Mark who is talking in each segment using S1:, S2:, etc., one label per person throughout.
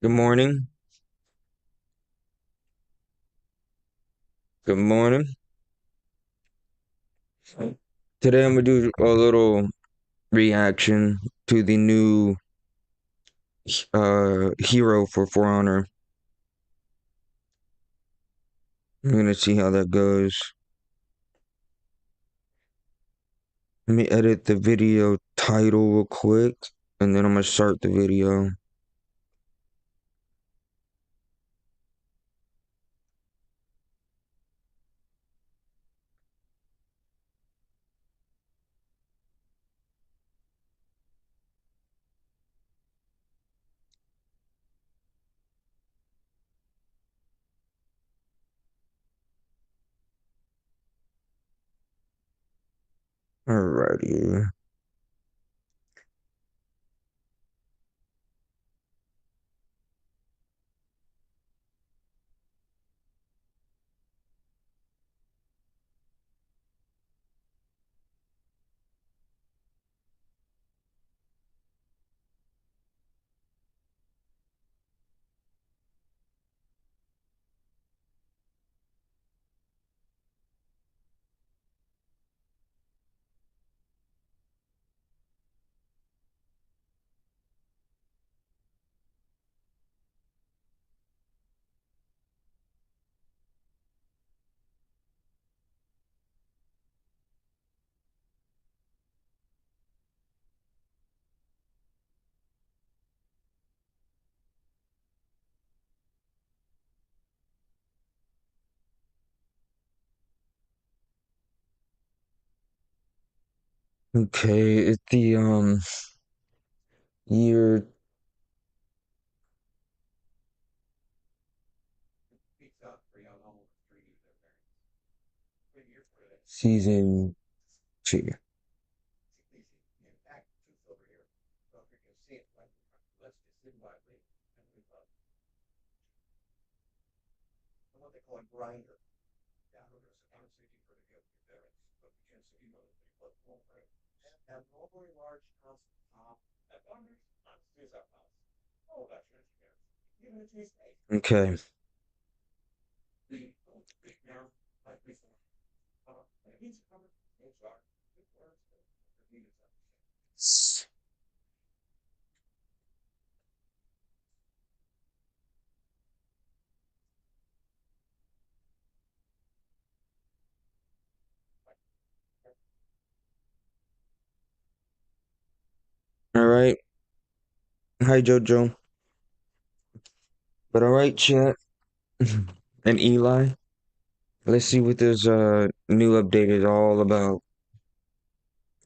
S1: Good morning. Good morning. Today I'm gonna do a little reaction to the new hero for For Honor. I'm gonna see how that goes. Let me edit the video title real quick, and then I'm gonna start the video. Alrighty. Okay, it's the year season 2. Okay. All right. Hi, Jojo. But all right, chat. And Eli. Let's see what this new update is all about.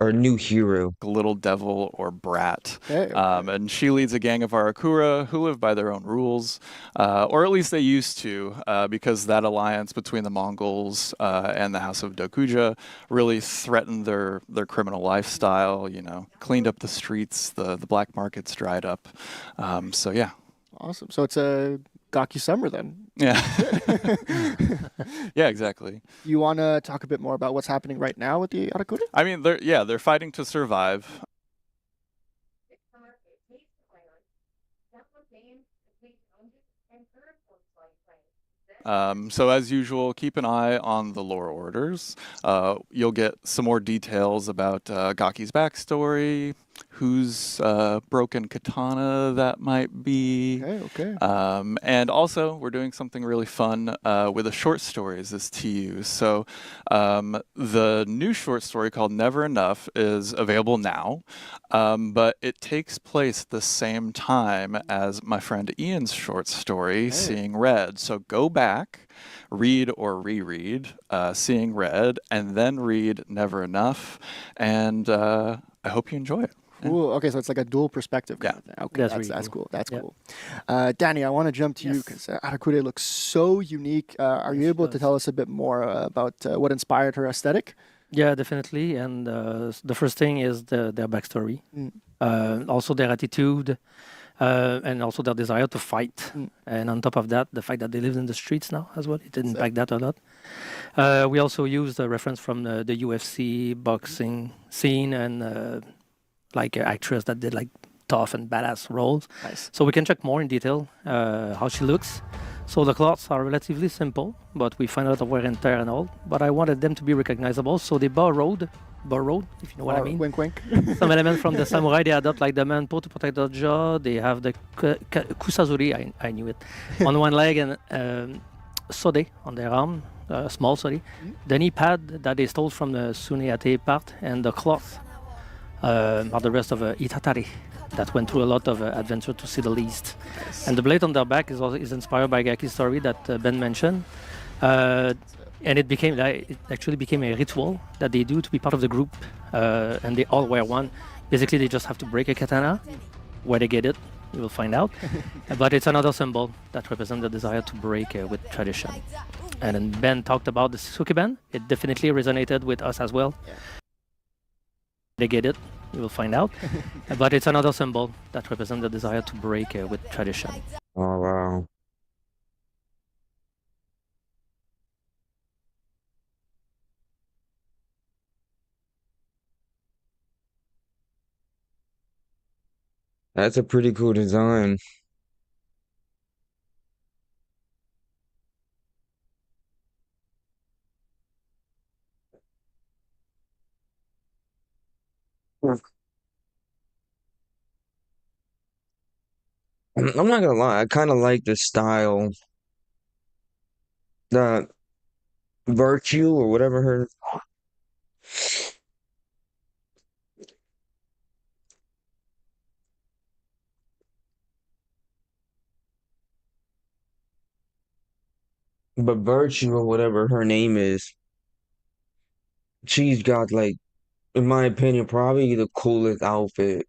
S1: Our new hero.
S2: Little devil or brat.
S3: Okay.
S2: And she leads a gang of Arakura who live by their own rules, or at least they used to, because that alliance between the Mongols and the House of Dokuja really threatened their criminal lifestyle, cleaned up the streets, the black markets dried up. So, yeah.
S3: Awesome. So it's a Gaki summer then.
S2: Yeah. Yeah, exactly.
S3: You want to talk a bit more about what's happening right now with the Arakure?
S2: I mean, they're fighting to survive. So as usual, keep an eye on the lore orders. You'll get some more details about Gaki's backstory, whose broken katana that might be.
S3: Okay.
S2: And also, we're doing something really fun with the short stories this TU. So the new short story called Never Enough is available now, but it takes place at the same time as my friend Ian's short story, Seeing Red. So go back, read or reread Seeing Red, and then read Never Enough. And I hope you enjoy it.
S3: Cool. Okay, so it's like a dual perspective kind of thing. Okay,
S4: That's
S3: that's,
S4: really
S3: that's
S4: cool.
S3: cool. That's
S4: Yeah.
S3: cool. Danny, I want to jump to you
S4: Yes.
S3: because Arakure looks so unique. Are you
S4: Yes, she
S3: able to
S4: does.
S3: tell us a bit more about what inspired her aesthetic?
S4: Yeah, definitely. And the first thing is their backstory, also their attitude, and also their desire to fight. And on top of that, the fact that they live in the streets now as well. It did impact that a lot. We also used a reference from the UFC boxing scene and like an actress that did like tough and badass roles.
S3: Nice.
S4: So we can check more in detail how she looks. So the cloths are relatively simple, but we find out of wear and tear and all. But I wanted them to be recognizable, so they borrowed, if you know what I mean.
S3: Wink, wink.
S4: Some element from the samurai. They adopt like the manpo to protect the jaw. They have the kusazuri, I knew it, on one leg, and sode on their arm, small sode. The knee pad that they stole from the suneate part, and the cloth are the rest of itatari that went through a lot of adventure, to say the least.
S3: Nice.
S4: And the blade on their back is inspired by Gaki's story that Ben mentioned. And it actually became a ritual that they do to be part of the group, and they all wear one. Basically, they just have to break a katana. Where they get it, you will find out. But it's another symbol that represents the desire to break with tradition. And then Ben talked about the Sukiban. It definitely resonated with us as well.
S3: Yeah.
S4: They get it, you will find out. But it's another symbol that represents the desire to break with tradition.
S1: Oh, wow. That's a pretty cool design. I'm not gonna lie, I kind of like the style, the virtue or whatever her. But virtue or whatever her name is, she's got like, in my opinion, probably the coolest outfit.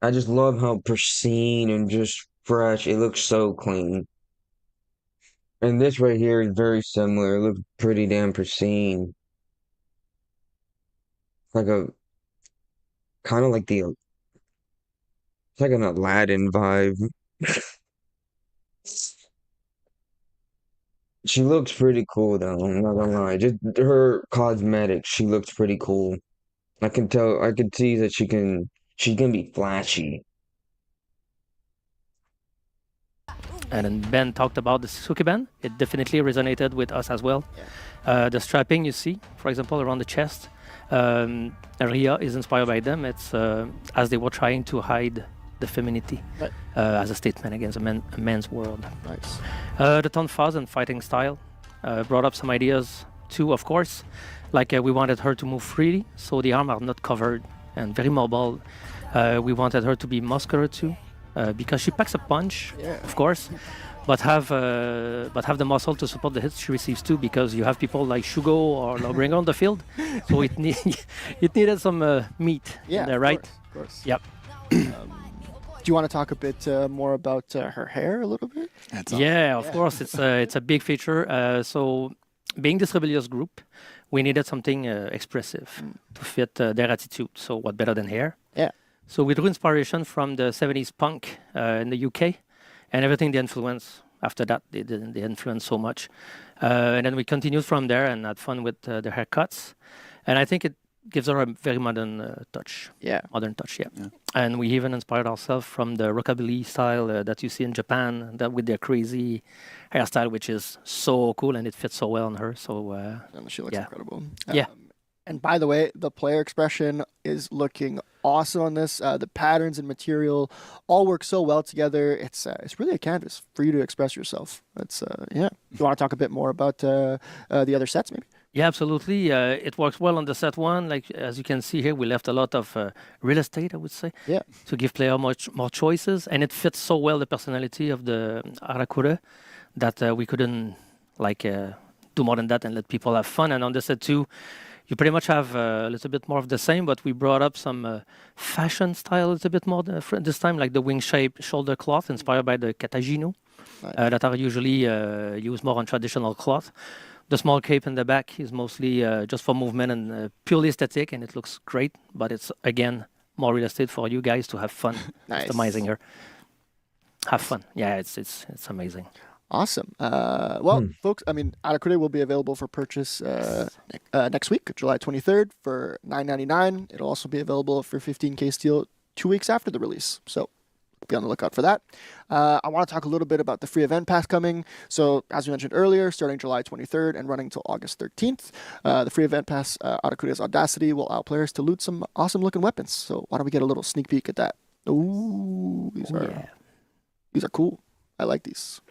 S1: I just love how pristine and just fresh. It looks so clean. And this right here is very similar. It looks pretty damn pristine. Like a kind of like it's like an Aladdin vibe. She looks pretty cool though, I'm not gonna lie. Just her cosmetics, she looks pretty cool. I could see that she can be flashy.
S4: And then Ben talked about the Sukiban. It definitely resonated with us as well. The strapping you see, for example, around the chest, area is inspired by them. It's as they were trying to hide the femininity
S3: Right.
S4: as a statement against a man's world.
S3: Nice.
S4: The tonfas and fighting style brought up some ideas too, of course. Like we wanted her to move freely, so the arms are not covered and very mobile. We wanted her to be muscular too, because she packs a punch,
S3: Yeah.
S4: of course, but have the muscle to support the hits she receives too. Because you have people like Shugo or Lawbringer on the field, so it needed some meat
S3: Yeah.
S4: in there, right?
S3: Of course.
S4: Yep.
S3: Do you want to talk a bit more about her hair a little bit?
S4: Yeah, of course. It's a big feature. So, being this rebellious group, we needed something expressive to fit their attitude. So, what better than hair?
S3: Yeah.
S4: So, we drew inspiration from the 70s punk in the UK, and everything they influenced. After that, they influenced so much. And then we continued from there and had fun with the haircuts. And I think it gives her a very modern touch.
S3: Yeah.
S4: Modern touch, yeah. And we even inspired ourselves from the rockabilly style that you see in Japan, that with their crazy hairstyle, which is so cool and it fits so well on her. So
S3: And she looks
S4: yeah.
S3: incredible.
S4: Yeah.
S3: And by the way, the player expression is looking awesome on this. The patterns and material all work so well together. It's really a canvas for you to express yourself. It's yeah. You want to talk a bit more about the other sets, maybe?
S4: Yeah, absolutely. It works well on the set one. Like as you can see here, we left a lot of real estate, I would say,
S3: Yeah.
S4: to give player much more choices, and it fits so well the personality of the Arakure that we couldn't like do more than that and let people have fun. And on the set too, you pretty much have a little bit more of the same, but we brought up some fashion style a little bit more this time, like the wing-shaped shoulder cloth inspired by the katagino that are usually used more on traditional cloth. The small cape in the back is mostly just for movement and purely aesthetic, and it looks great, but it's, again, more real estate for you guys to have fun customizing her. Have fun. Yeah, it's amazing.
S3: Awesome. Well, folks, I mean, Arakure will be available for purchase next week, July 23rd, for $9.99. It'll also be available for 15K steel 2 weeks after the release. So be on the lookout for that. I want to talk a little bit about the free event pass coming. So, as we mentioned earlier, starting July 23rd and running until August 13th, the free event pass, Arakure's Audacity, will allow players to loot some awesome looking weapons. So, why don't we get a little sneak peek at that? Ooh, these are cool. I like these.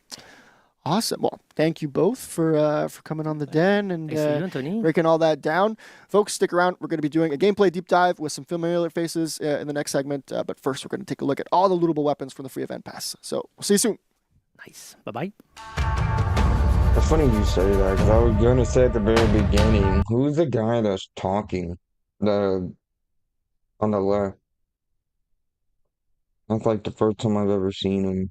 S3: Awesome. Well, thank you both for coming on the den and
S4: Thanks to you, Anthony.
S3: breaking all that down. Folks, stick around. We're going to be doing a gameplay deep dive with some familiar faces in the next segment. But first, we're going to take a look at all the lootable weapons from the free event pass. So we'll see you soon.
S4: Nice. Bye-bye.
S1: It's funny you say that because I was gonna say at the very beginning, who's the guy that's talking? The on the left. That's like the first time I've ever seen him.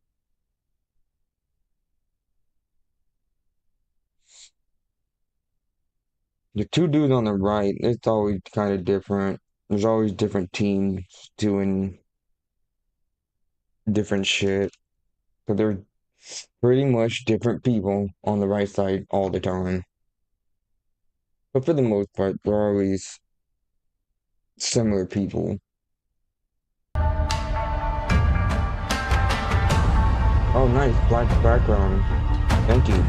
S1: The two dudes on the right, it's always kind of different. There's always different teams doing different shit. So they're pretty much different people on the right side all the time. But for the most part, they're always similar people. Oh, nice. Black background. Thank you.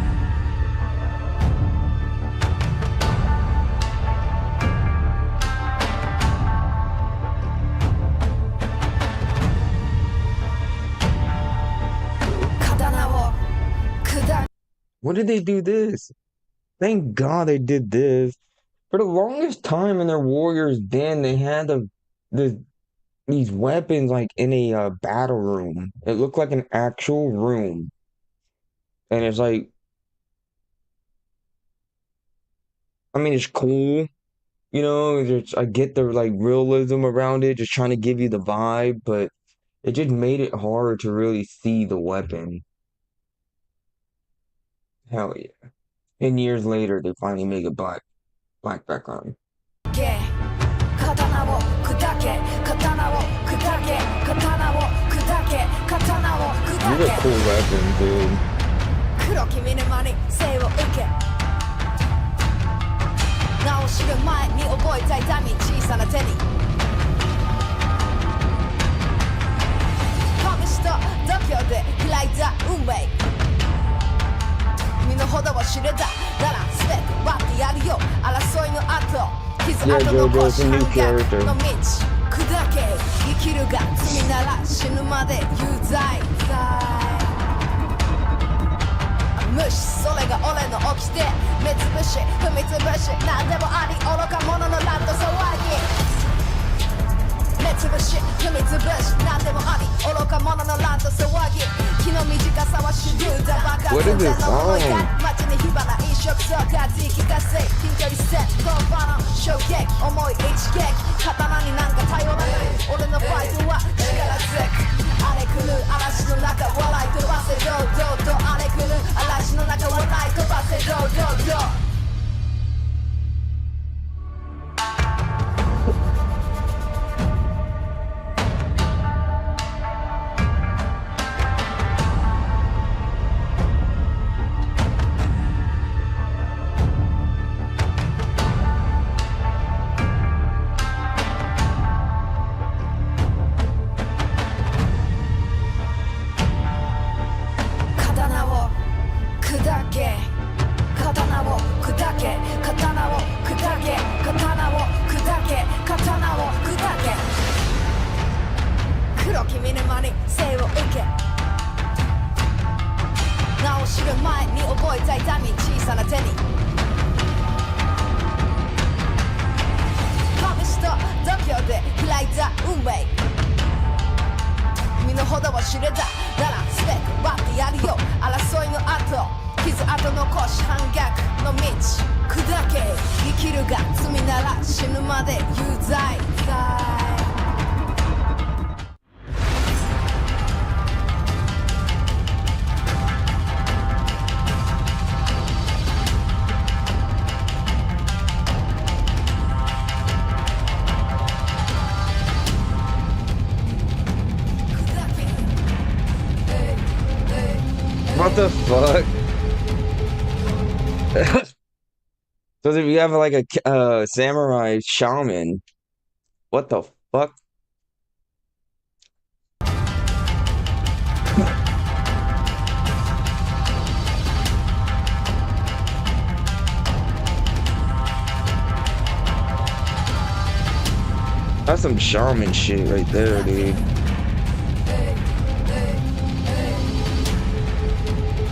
S1: When did they do this? Thank God they did this. For the longest time in their Warriors Den, they had these weapons like in a battle room. It looked like an actual room. And it's like, I mean, it's cool. You know, I get the like realism around it, just trying to give you the vibe, but it just made it hard to really see the weapon. Hell yeah. And years later, they finally make a black background. These are cool weapons, dude. 黒きミネマに生を受け名を知る前に覚えた痛み小さな手に試と度胸で開いた運命身の程を知れたなら全て割ってやるよ争いの後傷跡残し半額の道砕け生きるが罪なら死ぬまで有罪無視それが俺の掟目つぶし踏みつぶし何でもあり愚か者の乱と騒ぎ目つぶし踏みつぶし何でもあり愚か者の乱と騒ぎ気の短さは手榴弾爆発全の思いが街に火花飲食とか言い聞かせ近距離戦言葉の衝撃重い一撃刀になんか頼らない俺のファイトは力強く荒れ狂う嵐の中笑い飛ばせ堂々と荒れ狂う嵐の中笑い飛ばせ堂々とWhat the fuck? So if you have like a samurai shaman, what the fuck? That's some shaman shit right there, dude.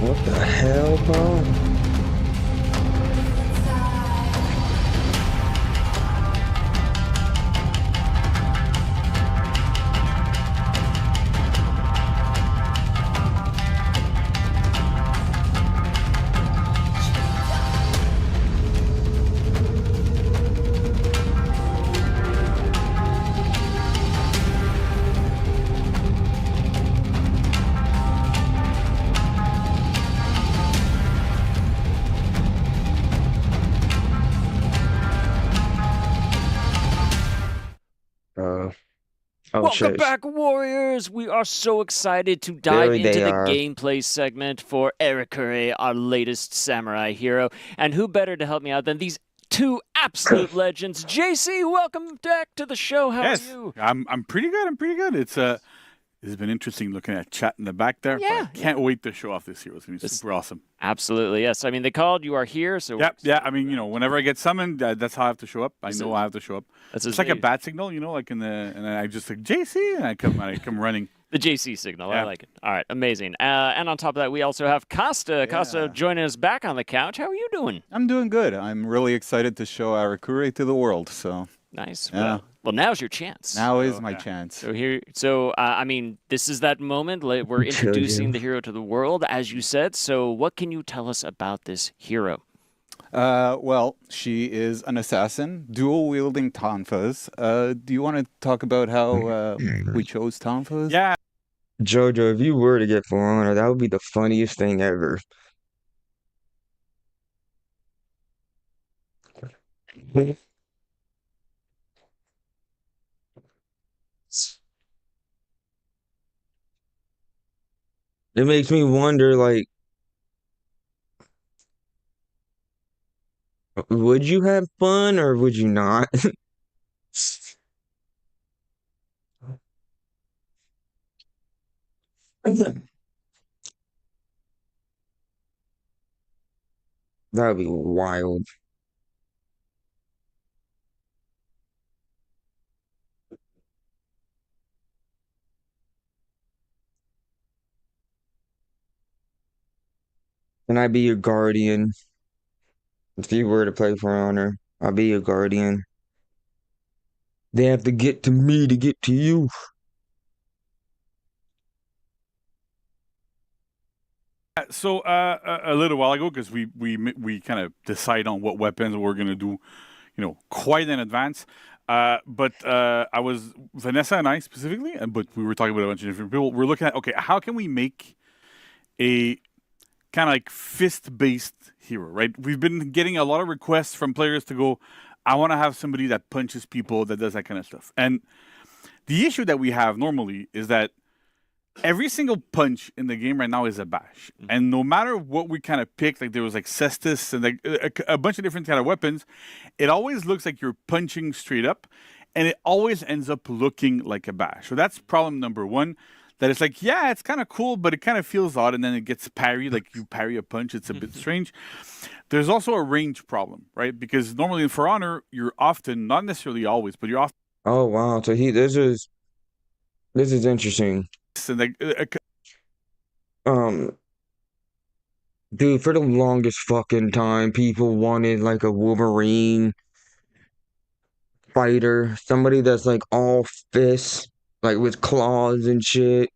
S1: What the hell, bro? Uh, oh
S5: Welcome
S1: shit.
S5: back, Warriors! We are so excited to dive
S1: There
S5: into
S1: they
S5: the
S1: are.
S5: gameplay segment for Erikure, our latest samurai hero. And who better to help me out than these two absolute legends? JC, welcome back to the show. How
S6: Yes,
S5: are you?
S6: I'm pretty good. I'm pretty good. It's been interesting looking at chat in the back there. But I can't wait to show off this hero. It's gonna be super awesome.
S5: Absolutely, yes. I mean, they called, you are here, so...
S6: Yep, yeah. I mean, whenever I get summoned, that's how I have to show up. I know I have to show up. It's like a bat signal, like and then I just like JC, and I come running.
S5: The JC signal, I
S6: Yeah.
S5: like it. All right, amazing. And on top of that, we also have Costa. Costa joining us back on the couch. How are you doing?
S7: I'm doing good. I'm really excited to show Arakure to the world. So
S5: Nice.
S7: Yeah.
S5: Well, now's your chance.
S7: now is my chance.
S5: I mean, this is that moment. Like, we're
S1: Tell you.
S5: introducing the hero to the world, as you said. So, what can you tell us about this hero?
S7: Well, she is an assassin, dual wielding tonfas. Do you want to talk about how we chose tonfas?
S6: Yeah,
S1: Jojo, if you were to get For Honor, that would be the funniest thing ever. It makes me wonder, like, would you have fun or would you not? That would be wild. Can I be your guardian? If you were to play For Honor, I'll be your guardian. They have to get to me to get to you.
S6: so a little while ago, because we kind of decide on what weapons we're gonna do, quite in advance. But I was Vanessa and I specifically, but we were talking about a bunch of different people. We're looking at how can we make a kind of like fist-based hero, right? We've been getting a lot of requests from players to go, I want to have somebody that punches people, that does that kind of stuff. And the issue that we have normally is that every single punch in the game right now is a bash. And no matter what we kind of pick, like there was like cestus and like a bunch of different kind of weapons, it always looks like you're punching straight up, and it always ends up looking like a bash. So that's problem number one. That it's like, yeah, it's kind of cool, but it kind of feels odd, and then it gets parried, like you parry a punch. It's a bit strange. There's also a range problem, right? Because normally in For Honor, you're often, not necessarily always, but you're often
S1: Oh wow, so this is interesting.
S6: like
S1: Um, dude, for the longest fucking time, people wanted like a Wolverine fighter, somebody that's like all fists, like with claws and shit.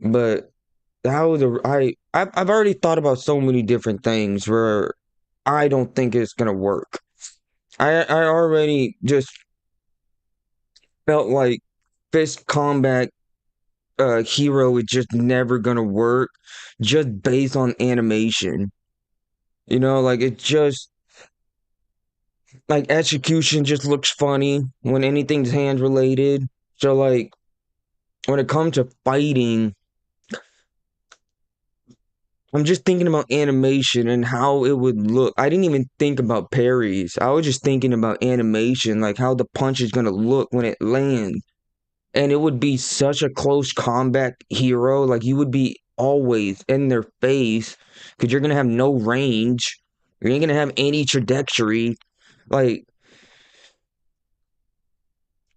S1: But that was I've already thought about so many different things where I don't think it's gonna work. I already just felt like fist combat hero is just never gonna work just based on animation. Like it just like execution just looks funny when anything's hand related. So like when it comes to fighting, I'm just thinking about animation and how it would look. I didn't even think about parries. I was just thinking about animation, like how the punch is gonna look when it lands. And it would be such a close combat hero. Like you would be always in their face because you're gonna have no range. You ain't gonna have any trajectory. Like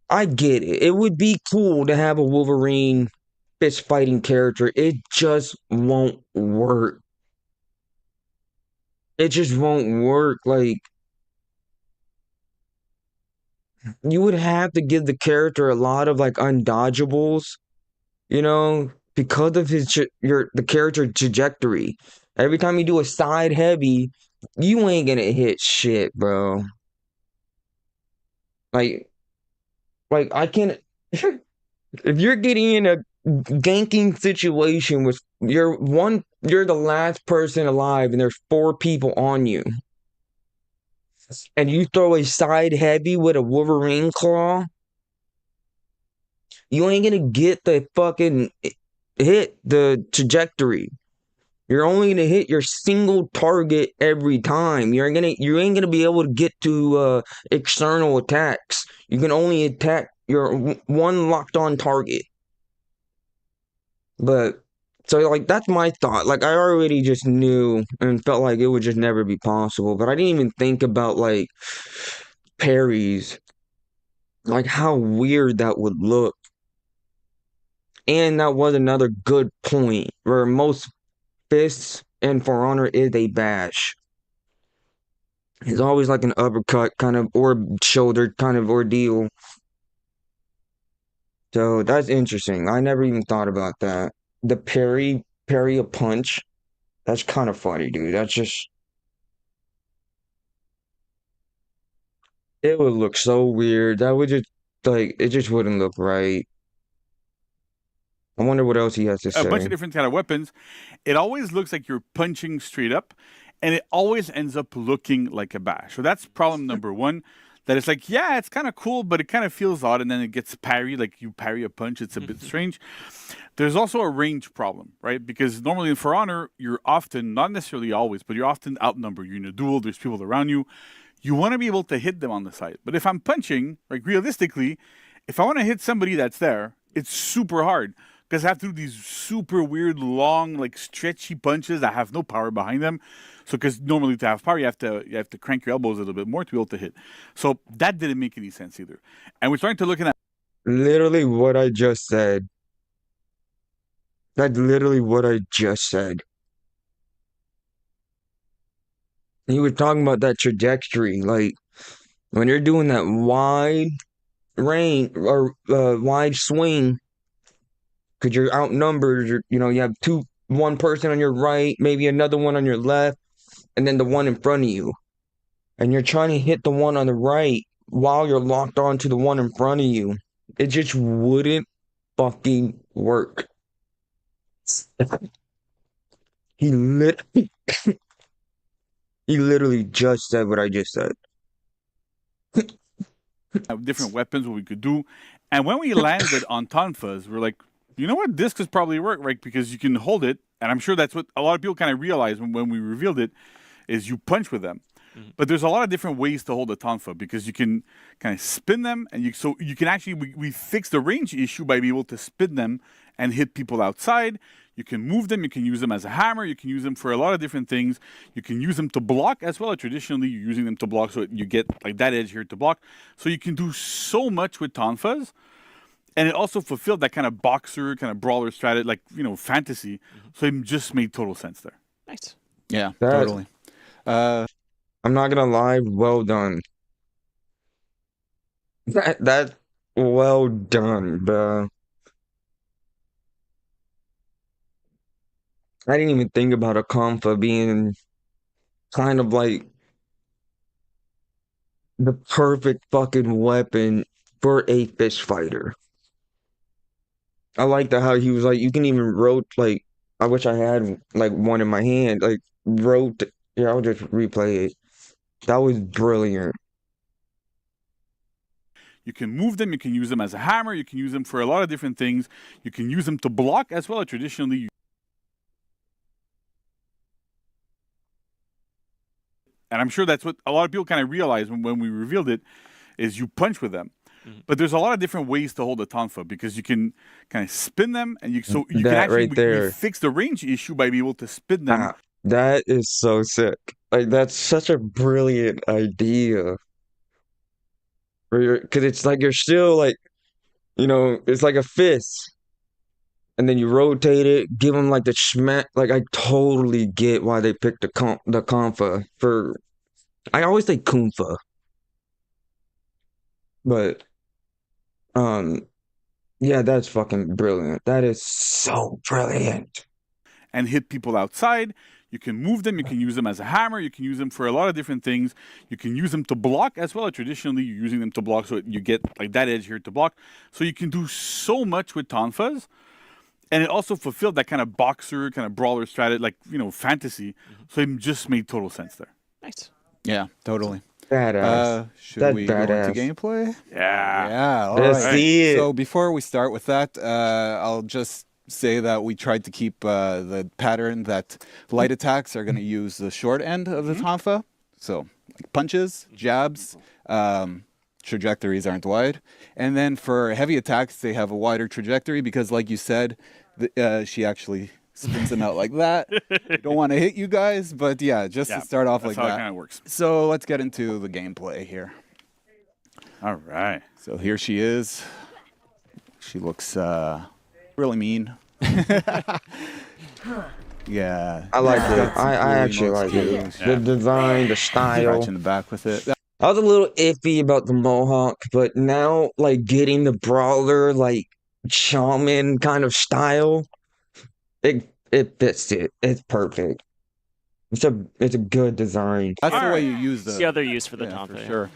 S1: I get it. It would be cool to have a Wolverine fist fighting character. It just won't work. It just won't work. Like, you would have to give the character a lot of like undodgeables, because of the character trajectory. Every time you do a side heavy, you ain't gonna hit shit, bro. Like, I can't. If you're getting in a ganking situation with you're the last person alive, and there's 4 people on you, and you throw a side heavy with a Wolverine claw, you ain't gonna get the fucking hit the trajectory. You're only gonna hit your single target every time. You ain't gonna be able to get to external attacks. You can only attack your one locked on target. But so like that's my thought. Like I already just knew and felt like it would just never be possible. But I didn't even think about like parries, like how weird that would look. And that was another good point where most fists and For Honor is a bash. It's always like an uppercut kind of or shoulder kind of ordeal. So that's interesting. I never even thought about that. The parry a punch. That's kind of funny, dude. That's just it would look so weird. That would just like it just wouldn't look right. I wonder what else he has to
S6: A bunch
S1: say.
S6: of different kind of weapons. It always looks like you're punching straight up, and it always ends up looking like a bash. So that's problem number one. That it's like, yeah, it's kind of cool, but it kind of feels odd, and then it gets parried, like you parry a punch. It's a bit strange. There's also a range problem, right? Because normally in For Honor, you're often, not necessarily always, but you're often outnumbered. You're in a duel, there's people around you. You want to be able to hit them on the side. But if I'm punching, like realistically, if I want to hit somebody that's there, it's super hard because I have to do these super weird, long, like stretchy punches that have no power behind them. So, because normally to have power, you have to crank your elbows a little bit more to be able to hit. So that didn't make any sense either. And we're starting to look at
S1: Literally what I just said. That's literally what I just said. He was talking about that trajectory, like when you're doing that wide range or wide swing, because you're outnumbered. You have one person on your right, maybe another one on your left, and then the one in front of you, and you're trying to hit the one on the right while you're locked onto the one in front of you. It just wouldn't fucking work. He lit. He literally just said what I just said.
S6: different weapons, what we could do. And when we landed on Tonfas, we're like, you know what, this could probably work, right? Because you can hold it, and I'm sure that's what a lot of people kind of realized when we revealed it, is you punch with them. But there's a lot of different ways to hold a tonfa because you can kind of spin them, and you can actually we fix the range issue by being able to spin them and hit people outside. You can move them. You can use them as a hammer. You can use them for a lot of different things. You can use them to block as well. Traditionally, you're using them to block, so you get like that edge here to block. So you can do so much with tonfas, and it also fulfilled that kind of boxer, kind of brawler strategy, like fantasy. So it just made total sense there.
S5: Nice.
S7: Yeah,
S1: That-
S7: totally.
S1: I'm not gonna lie, well done. That well done, bro. I didn't even think about a compa being kind of like the perfect fucking weapon for a fish fighter. I like that how he was like, you can even like, I wish I had like one in my hand, like yeah, I'll just replay it. That was brilliant.
S6: You can move them. You can use them as a hammer. You can use them for a lot of different things. You can use them to block as well. Traditionally, and I'm sure that's what a lot of people kind of realized when we revealed it, is you punch with them. But there's a lot of different ways to hold a tonfa because you can kind of spin them, and you can
S1: That
S6: actually
S1: right there.
S6: we fix the range issue by being able to spin them.
S1: That is so sick. Like that's such a brilliant idea. Because it's like you're still like, it's like a fist. And then you rotate it, give them like the smack. Like I totally get why they picked the Confa for. I always say Kunfa, but yeah, that's fucking brilliant. That is so brilliant.
S6: And hit people outside. You can move them. You can use them as a hammer. You can use them for a lot of different things. You can use them to block as well. Traditionally, you're using them to block, so you get like that edge here to block. So you can do so much with Tonfas. And it also fulfilled that kind of boxer, kind of brawler strategy, like, fantasy. So it just made total sense there.
S5: Nice.
S7: Yeah, totally.
S1: Badass.
S7: Should
S1: That's
S7: we go
S1: badass.
S7: into gameplay?
S6: Yeah.
S7: Yeah, all
S1: Let's
S7: right.
S1: see it.
S7: So before we start with that, I'll just say that we tried to keep the pattern that light attacks are going to use the short end of the tonfa. So like punches, jabs, trajectories aren't wide. And then for heavy attacks, they have a wider trajectory because, like you said, she actually spins them out like that. I don't want to hit you guys, but yeah, just to start off like
S6: that's how
S7: that.
S6: it kind of works.
S7: So let's get into the gameplay here.
S6: All right.
S7: So here she is. She looks really mean. Yeah.
S1: I like
S7: got
S1: it.
S7: some
S1: I
S7: cool
S1: actually
S7: emotes
S1: like it.
S7: too.
S1: The design, the style.
S7: Scratch in the back with it.
S1: I was a little iffy about the mohawk, but now like getting the brawler like shaman kind of style, it fits it. It's perfect. It's a good design.
S7: That's the
S6: All
S7: way
S6: right.
S7: you use
S5: It's
S7: the.
S5: the other use for the
S7: Yeah,
S5: Tonfa.
S7: for sure.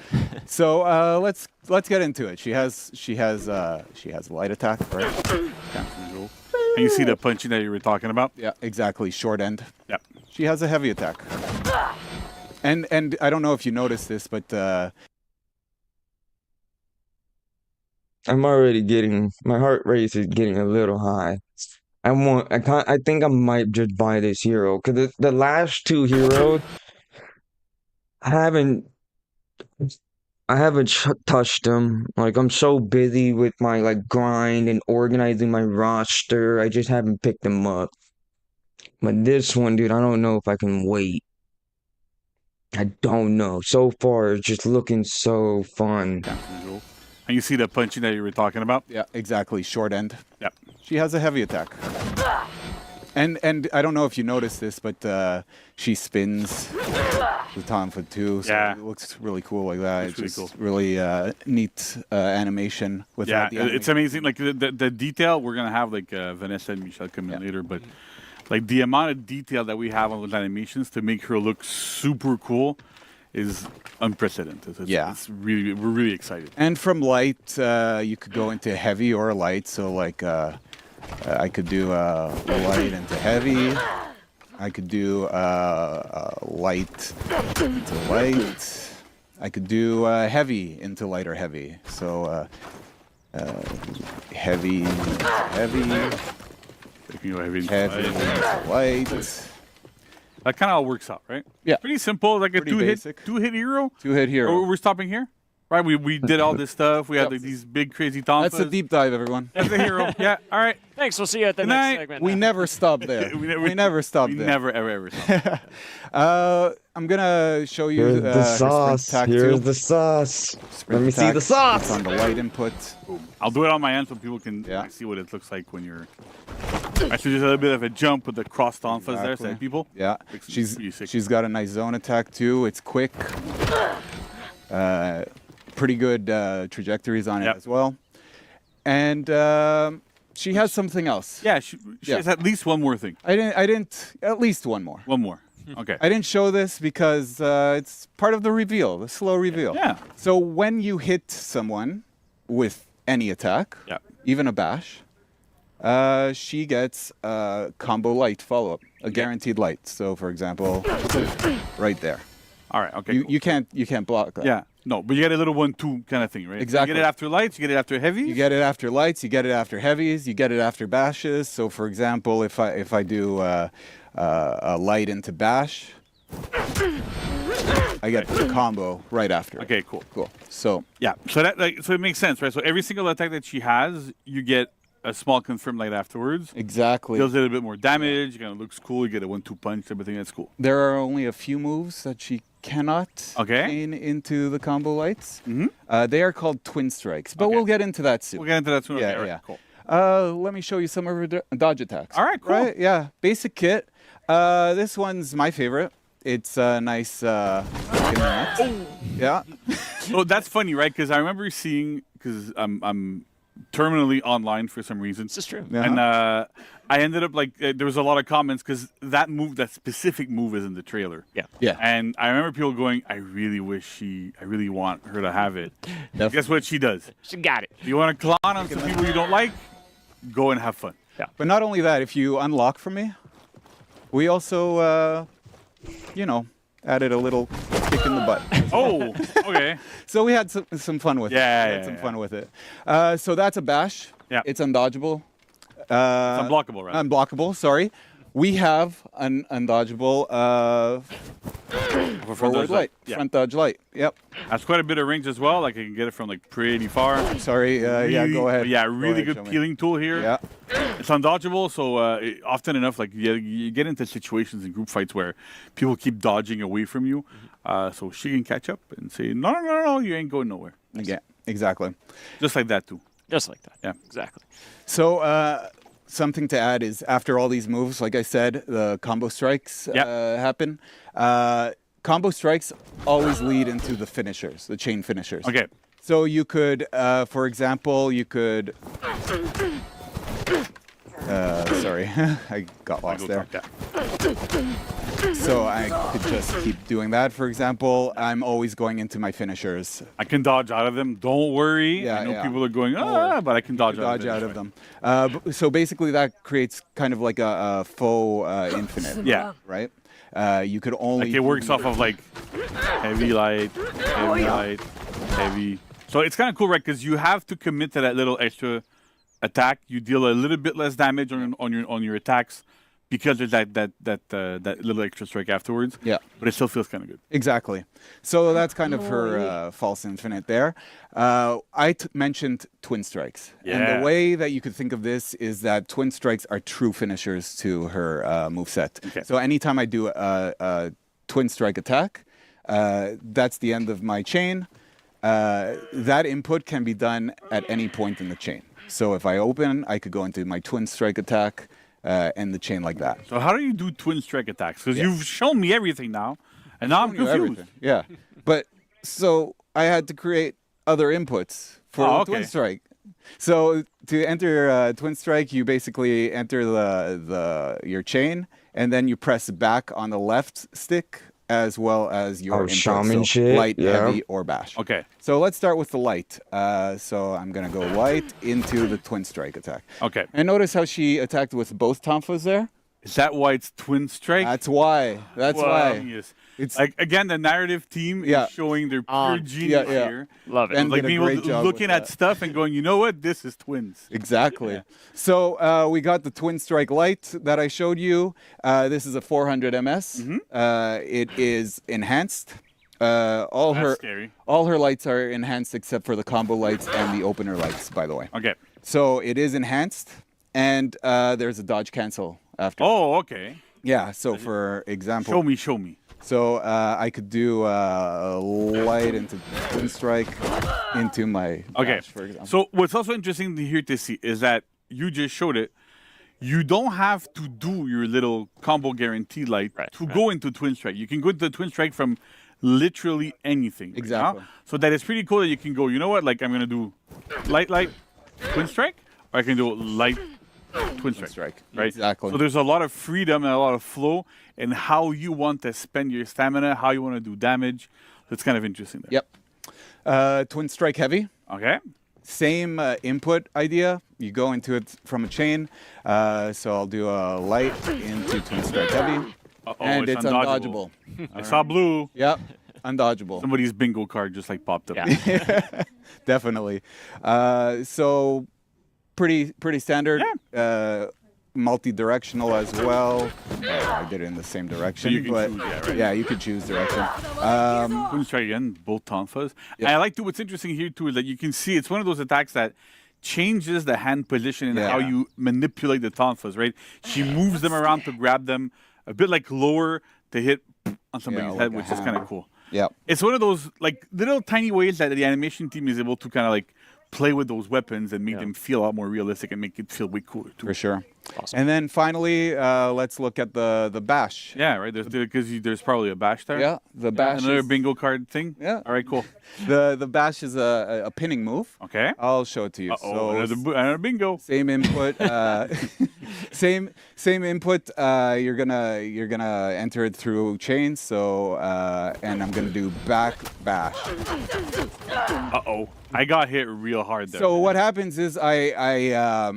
S7: So let's get into it. She has light attack, right?
S6: And you see the punching that you were talking about?
S7: Yeah, exactly. Short end.
S6: Yep.
S7: She has a heavy attack. And I don't know if you noticed this, but
S1: I'm already getting my heart rate is getting a little high. I think I might just buy this hero because the last two heroes I haven't touched them. Like I'm so busy with my like grind and organizing my roster. I just haven't picked them up. But this one, dude, I don't know if I can wait. I don't know. So far, it's just looking so fun.
S6: And you see the punching that you were talking about?
S7: yeah, exactly. Short end.
S6: Yep.
S7: She has a heavy attack. And I don't know if you noticed this, but she spins the Tonfa too. So
S6: Yeah.
S7: it looks really cool like that.
S6: It's
S7: It's
S6: really
S7: just really neat animation with
S6: Yeah,
S7: the
S6: it's amazing. Like the detail, we're gonna have like Vanessa and Michelle come in later, but like the amount of detail that we have on those animations to make her look super cool is unprecedented. It's really, we're really excited.
S7: And from light, you could go into heavy or light. So like I could do light into heavy. I could do light into light. I could do heavy into light or heavy. So heavy, heavy,
S6: Like, you know, heavy,
S7: heavy into light.
S6: That kind of all works out, right?
S7: Yeah.
S6: Pretty simple, like a
S7: Pretty basic.
S6: two-hit hero.
S7: Two-hit hero.
S6: Oh, we're stopping here, right? We did all this stuff. We had like, these big crazy Tonfas.
S7: That's a deep dive, everyone.
S6: That's the hero. Yeah. All right.
S5: Thanks. We'll see you at the
S6: Good
S5: next
S6: night.
S5: segment.
S7: We never stop there. We never stop
S6: We
S7: there.
S6: never ever stop.
S7: I'm gonna show you
S1: Here's the
S7: her sprint
S1: sauce.
S7: attack
S1: Here's
S7: too.
S1: the sauce.
S7: Sprint
S1: Let me see
S7: attack.
S1: the sauce.
S7: It's on the light input.
S6: I'll do it on my end so people can see what it looks like when you're. Actually, just a little bit of a jump with the cross Tonfas there,
S7: Exactly.
S6: so people.
S7: Yeah,
S6: Looks
S7: she's
S6: pretty sick.
S7: she's got a nice zone attack too. It's quick. Pretty good trajectories on it
S6: Yep.
S7: as well. And she has something else.
S6: Yeah, she has at least one more thing.
S7: I didn't. At least one more.
S6: One more. Okay.
S7: I didn't show this because it's part of the reveal, the slow reveal.
S6: Yeah.
S7: So when you hit someone with any attack,
S6: Yeah.
S7: even a bash, she gets a combo light follow-up, a guaranteed light. So for example, right there.
S6: All right. Okay.
S7: You
S6: cool.
S7: you can't block that.
S6: Yeah. No, but you get a little 1-2 kind of thing, right?
S7: Exactly.
S6: You get it after lights. You get it after heavy.
S7: You get it after lights, you get it after heavies, you get it after bashes. So for example, if I do a light into bash, I get the combo right after.
S6: Okay. Cool.
S7: Cool. So
S6: Yeah. So that so it makes sense, right? So every single attack that she has, you get a small confirm light afterwards.
S7: Exactly.
S6: Deals a little bit more damage. It kind of looks cool. You get a 1-2 punch. Everything that's cool.
S7: There are only a few moves that she cannot chain into the combo lights. They are called twin strikes, but we'll get into that soon.
S6: We'll get into that soon.
S7: Yeah,
S6: Okay, all
S7: yeah.
S6: right, cool.
S7: Let me show you some of her dodge attacks.
S6: All right, cool.
S7: Right? Yeah, basic kit. This one's my favorite. It's a nice. Yeah.
S6: Oh, that's funny, right? Because I remember seeing, because I'm terminally online for some reason.
S5: This is true.
S7: Yeah.
S6: And I ended up there was a lot of comments because that specific move is in the trailer.
S5: Yeah.
S7: Yeah.
S6: And I remember people going, I really want her to have it. Guess what she does?
S5: She got it.
S6: You want to clown on some people you don't like? Go and have fun.
S7: But not only that, if you unlock from me, we also, added a little kick in the butt.
S6: Oh, okay.
S7: So we had some fun with it.
S6: Yeah,
S7: We had some fun with it. So that's a bash.
S6: Yeah.
S7: It's undodgeable.
S6: It's unblockable, right?
S7: Unblockable, sorry. We have an undodgeable forward light.
S6: Yeah.
S7: Front dodge light. Yep.
S6: That's quite a bit of range as well. Like I can get it from pretty far.
S7: Sorry. Yeah, go ahead.
S6: Yeah,
S7: Go
S6: really
S7: ahead,
S6: good
S7: show me.
S6: peeling tool here.
S7: Yeah.
S6: It's undodgeable, so often enough, you get into situations in group fights where people keep dodging away from you. So she can catch up and say, no, you ain't going nowhere.
S7: Yeah, exactly.
S6: Just like that, too.
S5: Just like that.
S6: Yeah.
S5: Exactly.
S7: So something to add is after all these moves, like I said, the combo strikes happen. Combo strikes always lead into the finishers, the chain finishers.
S6: Okay.
S7: So you could, for example, you could. Sorry, I got lost there. So I could just keep doing that. For example, I'm always going into my finishers.
S6: I can dodge out of them. Don't worry.
S7: Yeah,
S6: I know
S7: yeah.
S6: people are going, but I can dodge
S7: Out of them. So basically, that creates kind of like a faux infinite.
S6: Yeah.
S7: Right. You could only.
S6: Like it works off of heavy light, heavy light, heavy. So it's kind of cool, right? Because you have to commit to that little extra attack. You deal a little bit less damage on your attacks because there's that little extra strike afterwards.
S7: Yeah.
S6: But it still feels kind of good.
S7: Exactly. So that's kind of her false infinite there. I mentioned twin strikes.
S6: Yeah.
S7: And the way that you could think of this is that twin strikes are true finishers to her moveset.
S6: Okay.
S7: So anytime I do a twin strike attack, that's the end of my chain. That input can be done at any point in the chain. So if I open, I could go into my twin strike attack, end the chain like that.
S6: So how do you do twin strike attacks? Because you've shown me everything now, and now I'm confused.
S7: Everything. Yeah. But so I had to create other inputs for the twin strike. So to enter twin strike, you basically enter your chain, and then you press back on the left stick as well as your input.
S1: shaman
S7: So
S1: shit,
S7: light,
S1: yeah.
S7: heavy, or bash.
S6: Okay.
S7: So let's start with the light. So I'm gonna go light into the twin strike attack.
S6: Okay.
S7: And notice how she attacked with both tonfas there.
S6: Is that why it's twin strike?
S7: That's why. That's
S6: Well,
S7: why.
S6: yes.
S7: It's
S6: Like again, the narrative team is showing their pure genius
S7: yeah.
S6: here.
S5: Love it.
S7: And
S6: Like
S7: did a
S6: being
S7: great job
S6: looking
S7: with
S6: at
S7: that.
S6: stuff and going, you know what? This is twins.
S7: Exactly. So we got the twin strike light that I showed you. This is a 400 ms. It is enhanced. All
S6: That's
S7: her
S6: scary.
S7: all her lights are enhanced except for the combo lights and the opener lights, by the way.
S6: Okay.
S7: So it is enhanced, and there's a dodge cancel after.
S6: Oh, okay.
S7: Yeah. So for example,
S6: Show me.
S7: so I could do light into twin strike into my
S6: Okay.
S7: dash, for example.
S6: So what's also interesting to hear to see is that you just showed it. You don't have to do your little combo guarantee light to go into twin strike. You can go into twin strike from literally anything. right
S7: Exactly.
S6: now. So that is pretty cool that you can go, you know what? Like I'm gonna do light, twin strike, or I can do light, twin strike. Right.
S7: Exactly.
S6: So there's a lot of freedom and a lot of flow in how you want to spend your stamina, how you want to do damage. So it's kind of interesting there.
S7: Yep. Twin strike heavy.
S6: Okay.
S7: Same input idea. You go into it from a chain. So I'll do a light into twin strike heavy. And it's undodgeable.
S6: I saw blue.
S7: Yep. Undodgeable.
S6: Somebody's bingo card just ppopped up.
S5: Yeah.
S7: Definitely. So pretty standard.
S6: Yeah.
S7: Multi-directional as well. I did it in the same direction.
S6: you can
S7: but
S6: choose, right?
S7: you could choose direction.
S6: Twin strike again, both tonfas. And I like to, what's interesting here too is that you can see it's one of those attacks that changes the hand position and
S7: Yeah.
S6: how you manipulate the tonfas, right? She moves them around to grab them, a bit like lower to hit on somebody's
S7: like
S6: head,
S7: a
S6: which is kind
S7: hammer.
S6: of cool.
S7: Yeah.
S6: It's one of those like little tiny ways that the animation team is able to kind of like play with those weapons and make them feel a lot more realistic and make it feel way cooler too.
S7: For sure. Awesome. And then finally, let's look at the bash.
S6: Yeah, right. There's probably a bash there.
S7: Yeah, the bash.
S6: Another
S7: is,
S6: bingo card thing.
S7: Yeah.
S6: All right, cool.
S7: The bash is a pinning move.
S6: Okay.
S7: I'll show it to you.
S6: Oh, another bingo.
S7: Same input. Same input. You're gonna enter it through chains. So and I'm gonna do back bash.
S6: I got hit real hard there.
S7: So what happens is I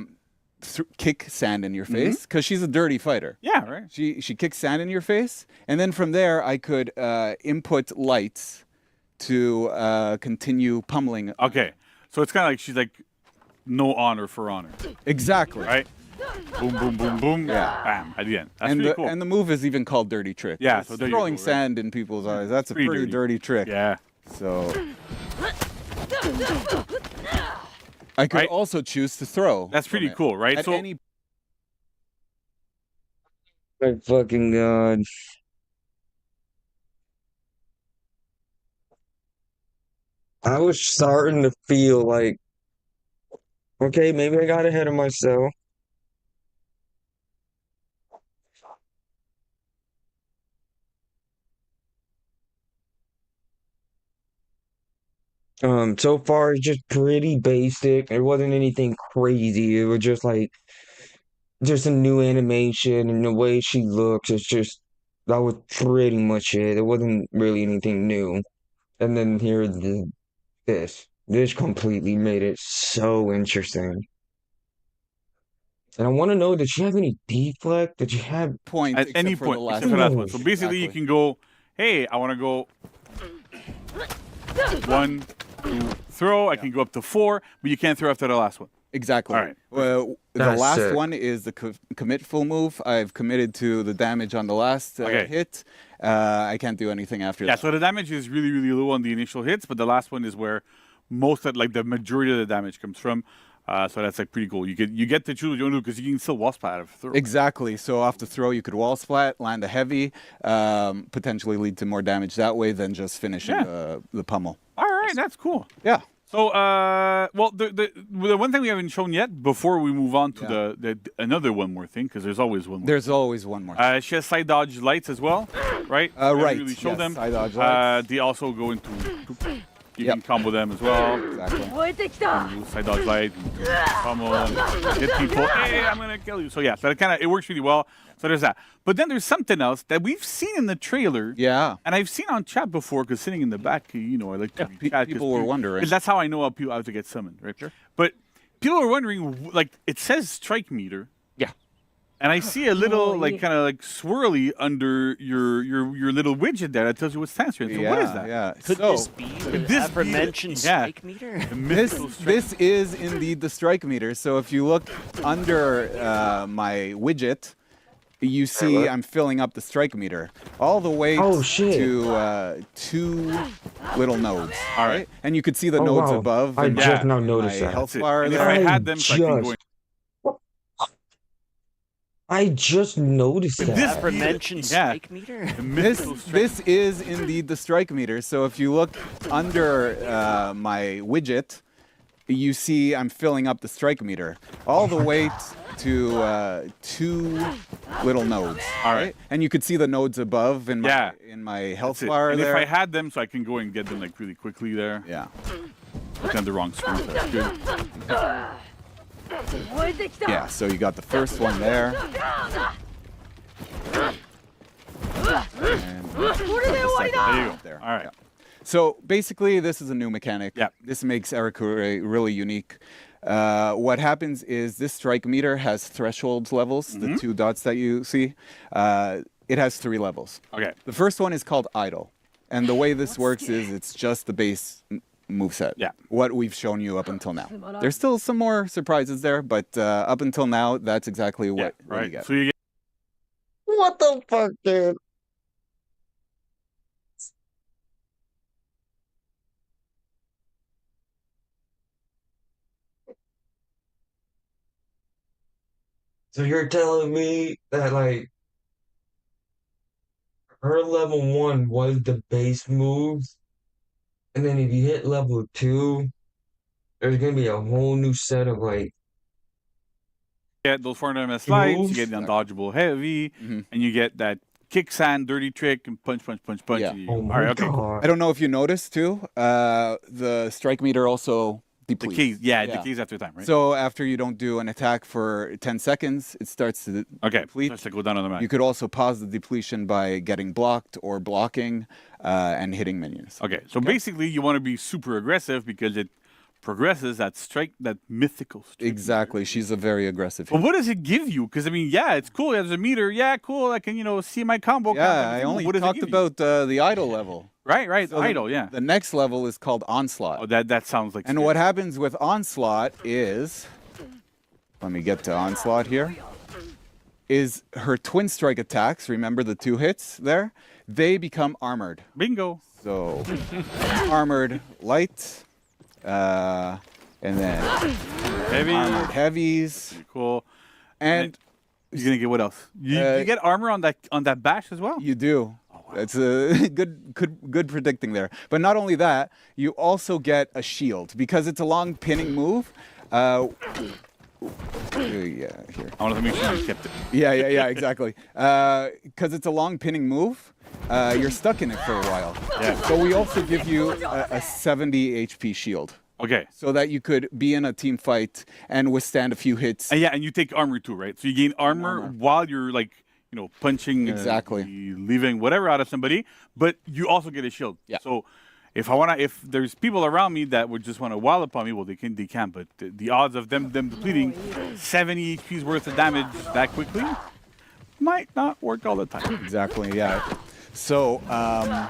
S7: kick sand in your face because she's a dirty fighter.
S6: Yeah, right.
S7: She kicks sand in your face, and then from there I could input lights to continue pummeling.
S6: Okay, so it's kind of like she's like no honor for honor.
S7: Exactly.
S6: Right. Boom, boom, boom, boom.
S7: Yeah.
S6: Bam. At the end. That's
S7: And
S6: pretty cool.
S7: and the move is even called dirty trick.
S6: Yeah,
S7: It's
S6: so there you
S7: throwing
S6: go, right?
S7: sand in people's eyes. That's a pretty dirty trick.
S6: Yeah.
S7: So I could
S6: Right.
S7: also choose to throw.
S6: That's
S7: from
S6: pretty
S7: it.
S6: cool, right?
S7: At
S6: So
S7: any
S1: My fucking God. I was starting to feel like, okay, maybe I got ahead of myself. So far it's just pretty basic. It wasn't anything crazy. It was just like just a new animation and the way she looks. It's just that was pretty much it. It wasn't really anything new. And then this completely made it so interesting. And I want to know, did she have any deflect? Did she have
S7: point,
S6: at any
S7: except for the
S6: point,
S7: last
S6: except for that
S1: one.
S6: one. So basically, you
S7: Exactly.
S6: can go, hey, I want to go 1, 2, throw. I can go up to 4, but you can't throw after the last one.
S7: Exactly.
S6: All right.
S7: Well, the
S1: That's
S7: last
S1: it.
S7: one is the commit full move. I've committed to the damage on the last
S6: Okay.
S7: hit. I can't do anything after
S6: Yeah,
S7: that.
S6: so the damage is really, really low on the initial hits, but the last one is where most of, like, the majority of the damage comes from. So that's like pretty cool. You get to choose what you want to do because you can still wall splat out of throw.
S7: Exactly. So off the throw, you could wall splat, land a heavy, potentially lead to more damage that way than just finishing the pummel.
S6: All right, that's cool.
S7: Yeah.
S6: So, well, the one thing we haven't shown yet before we move on to the another one more thing, because there's always one more.
S7: There's always one more.
S6: She has side dodge lights as well, right? We haven't
S7: Right,
S6: really show
S7: yes,
S6: them.
S7: side dodge lights.
S6: They also go into. You
S7: Yep.
S6: can combo them as well.
S7: Exactly.
S6: You side dodge light, you combo, and hit people. Hey, I'm gonna kill you. So yeah, so it works really well. So there's that. But then there's something else that we've seen in the trailer.
S7: Yeah.
S6: And I've seen on chat before, because sitting in the back, I like to read chat.
S7: people were wondering.
S6: 'cause that's how I know how to get summoned, right? Sure. But people are wondering, like, it says strike meter.
S5: Yeah.
S6: And I see a little, kind of swirly under your little widget there that tells you what stance you're in. So what is that?
S7: Yeah.
S5: Could
S7: so,
S5: this be the
S6: this be the-
S5: aforementioned
S6: yeah.
S5: strike meter?
S6: The
S7: This
S6: mythical strike
S7: this is indeed the strike meter. So if you look under my widget, you see I'm filling up the strike meter all the way
S1: Oh, shit.
S7: to 2 little nodes.
S6: All right.
S7: And you could see the
S1: Oh,
S7: nodes
S1: wow.
S7: above.
S1: I
S7: in my-
S1: just now
S7: in
S1: noticed
S7: my
S1: that.
S7: health
S6: That's it.
S7: bar
S6: And if
S7: there.
S6: I
S1: I
S6: had them, so I can go in.
S1: just- I just noticed
S6: But
S1: that.
S6: this
S5: Aforementioned
S6: Yeah.
S5: strike meter?
S6: The mythical strike
S7: This is indeed the strike meter. So if you look under my widget, you see I'm filling up the strike meter all the way to 2 little nodes.
S6: All right.
S7: And you could see the nodes above in my
S6: Yeah.
S7: health
S6: That's it.
S7: bar
S6: And
S7: there.
S6: if I had them, so I can go and get them really quickly there.
S7: Yeah.
S6: Looking at the wrong screen. So that's good.
S7: Yeah, so you got the first one there. And the second
S6: There you
S7: one
S6: go.
S7: there.
S6: All right.
S7: Yeah. So basically, this is a new mechanic.
S6: Yeah.
S7: This makes Erikure really unique. What happens is this strike meter has threshold levels, the 2 dots that you see. It has 3 levels.
S6: Okay.
S7: The first one is called idle. And the way this works is it's just the base moveset.
S6: Yeah.
S7: What we've shown you up until now. There's still some more surprises there, but up until now, that's exactly
S6: Yeah.
S7: what you
S6: Right.
S7: get.
S6: So you get.
S1: What the fuck, dude? So you're telling me that like her level 1 was the base moves, and then if you hit level 2, there's gonna be a whole new set of like
S6: Get those 400 MS slides, you get
S1: moves?
S6: the
S7: Exactly.
S6: undodgeable heavy,
S7: Mhm.
S6: and you get that kickstand, dirty trick, and punch, punch, punch, punch.
S7: Yeah.
S6: And
S1: Oh
S6: all
S1: my
S6: right, okay, cool.
S1: god.
S7: I don't know if you noticed too. The strike meter also depletes.
S6: Decays, yeah, decays after time, right?
S7: So after you don't do an attack for 10 seconds, it starts to
S6: okay,
S7: deplete.
S6: starts to go down on the map.
S7: You could also pause the depletion by getting blocked or blocking and hitting minions.
S6: Okay, so basically you want to be super aggressive because it progresses that strike, that mythical strike.
S7: Exactly. She's a very aggressive
S6: But
S7: hero.
S6: what does it give you? Because I mean, yeah, it's cool. There's a meter. Yeah, cool. I can see my combo.
S7: Yeah,
S6: count,
S7: I
S6: but
S7: only
S6: what does it
S7: talked
S6: give you?
S7: about the idol level.
S6: Right.
S7: So
S6: Idol. Yeah.
S7: The next level is called Onslaught.
S6: Oh, that sounds like.
S7: And
S6: scary.
S7: what happens with Onslaught is, let me get to Onslaught here, is her twin strike attacks, remember the 2 hits there? They become armored.
S6: Bingo.
S7: So, armored light, and then
S6: Heavy.
S7: armored heavies,
S6: Cool.
S7: and
S6: You're gonna get what else? You get armor on that bash as well.
S7: you do. That's a good predicting there. But not only that, you also get a shield because it's a long pinning move. Yeah, here.
S6: I want to make sure you kept it.
S7: Yeah, exactly. Because it's a long pinning move, you're stuck in it for a while.
S6: Yeah.
S7: So we also give you a 70 HP shield.
S6: Okay.
S7: So that you could be in a team fight and withstand a few hits.
S6: And yeah, and you take armor too, right? So you gain armor while you're like, punching,
S7: Exactly.
S6: leaving whatever out of somebody, but you also get a shield.
S7: Yeah.
S6: So if there's people around me that would just want to wall upon me, well, they can, but the odds of them depleting 70 HP's worth of damage that quickly might not work all the time.
S7: Exactly, yeah. So
S6: But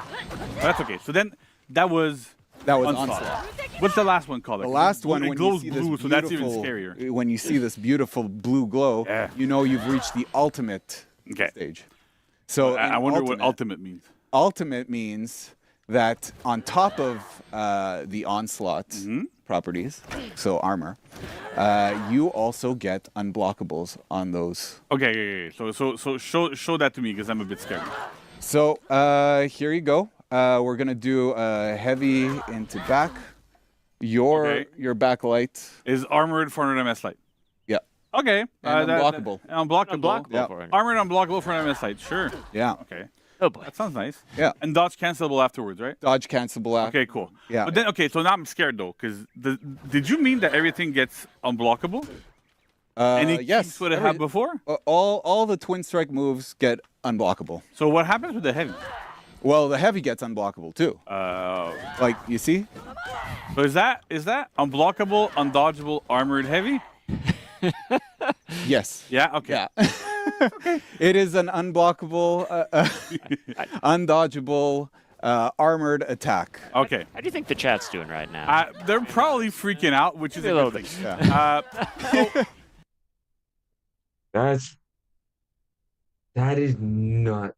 S6: that's okay. So then that was
S7: Onslaught.
S6: What's the last one called?
S7: The last one,
S6: it
S7: when
S6: glows
S7: you see this
S6: blue, so that's even
S7: beautiful,
S6: scarier.
S7: when you see this beautiful blue glow,
S6: Yeah.
S7: you know you've reached the ultimate
S6: Okay.
S7: stage. So
S6: I
S7: in
S6: wonder what ultimate means.
S7: Ultimate means that on top of the onslaught
S6: Mm-hmm.
S7: properties, so armor, you also get unblockables on those.
S6: Okay. So show that to me because I'm a bit scared.
S7: So here you go. We're gonna do heavy into back.
S6: Okay.
S7: Your backlight.
S6: Is armored 400 MS light.
S7: Yeah.
S6: Okay.
S7: And unblockable.
S6: Unblockable.
S5: Unblockable
S7: Yeah.
S5: for it.
S6: Armored unblockable 400 MS light. Sure.
S7: Yeah.
S6: Okay.
S5: Oh boy.
S6: That sounds nice.
S7: Yeah.
S6: And dodge cancelable afterwards, right?
S7: Dodge cancelable.
S6: Okay, cool.
S7: Yeah.
S6: But then, so now I'm scared though, because did you mean that everything gets unblockable? Any
S7: yes.
S6: keys would it have before?
S7: All the twin strike moves get unblockable.
S6: So what happens with the heavy?
S7: Well, the heavy gets unblockable too. Like you see?
S6: So is that unblockable, undodgeable, armored heavy?
S7: Yes.
S6: Yeah. Okay.
S7: Yeah. It is an unblockable, undodgeable, armored attack.
S6: Okay.
S5: How do you think the chat's doing right now?
S6: They're probably freaking out, which is a
S5: little
S6: good thing.
S7: Yeah.
S1: That is nuts.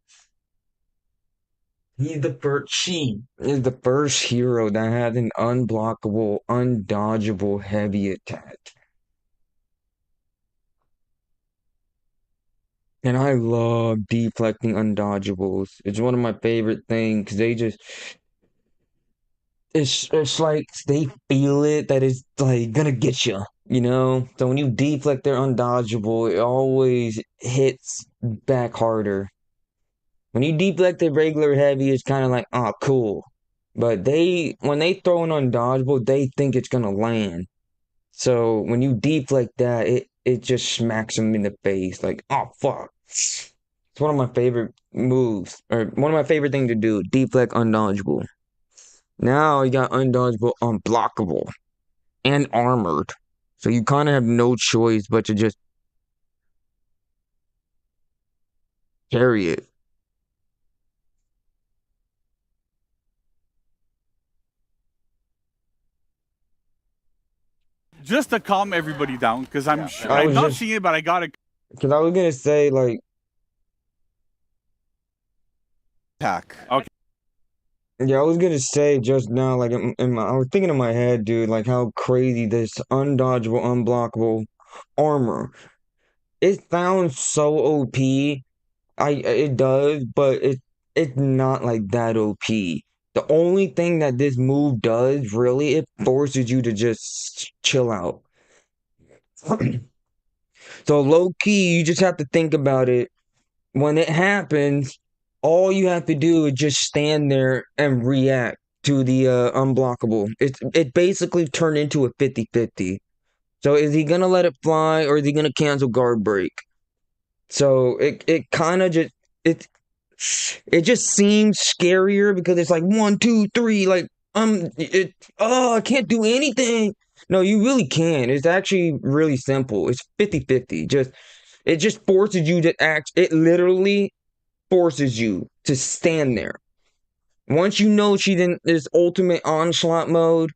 S1: She is the first hero that had an unblockable, undodgeable heavy attack. And I love deflecting undodgeables. It's one of my favorite things. It's like they feel it that it's like gonna get you, you know? So when you deflect their undodgeable, it always hits back harder. When you deflect the regular heavy, it's kind of like, oh, cool. But when they throw an undodgeable, they think it's gonna land. So when you deflect that, it just smacks them in the face. Like, oh, fuck. It's one of my favorite moves, or one of my favorite things to do, deflect undodgeable. Now you got undodgeable, unblockable, and armored. So you kind of have no choice but to just carry it.
S6: Just to calm everybody down, because I'm
S1: I was
S6: not
S1: just-
S6: seeing it, but I gotta.
S1: Because I was gonna say, like,
S7: Attack.
S1: yeah, I was gonna say just now, like, I was thinking in my head, dude, like how crazy this undodgeable, unblockable armor it sounds so OP. It does, but it's not like that OP. The only thing that this move does, really, it forces you to just chill out. So low key, you just have to think about it. When it happens, all you have to do is just stand there and react to the unblockable. It basically turned into a 50-50. So is he gonna let it fly or is he gonna cancel guard break? So it kind of just it it just seems scarier because it's like 1, 2, 3, like I can't do anything. No, you really can. It's actually really simple. It's 50-50. It just forces you to act. It literally forces you to stand there. Once you know she's in this ultimate onslaught mode,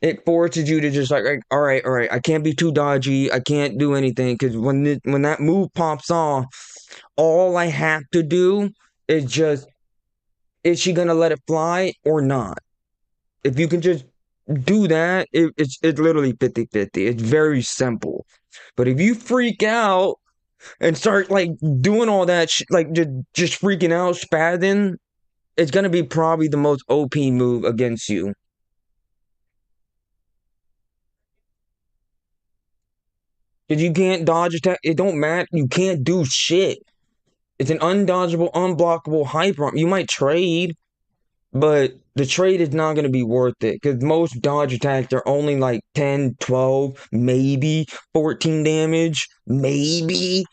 S1: it forces you to just like all right, I can't be too dodgy. I can't do anything because when that move pops off, all I have to do is just, is she gonna let it fly or not? If you can just do that, it's literally 50-50. It's very simple. But if you freak out and start like doing all that like just freaking out, spazzing, it's gonna be probably the most OP move against you. Because you can't dodge attack. It don't matter. You can't do shit. It's an undodgeable, unblockable hyper. You might trade, but the trade is not going to be worth it. Because most dodge attacks are only like 10, 12, maybe 14 damage. Maybe.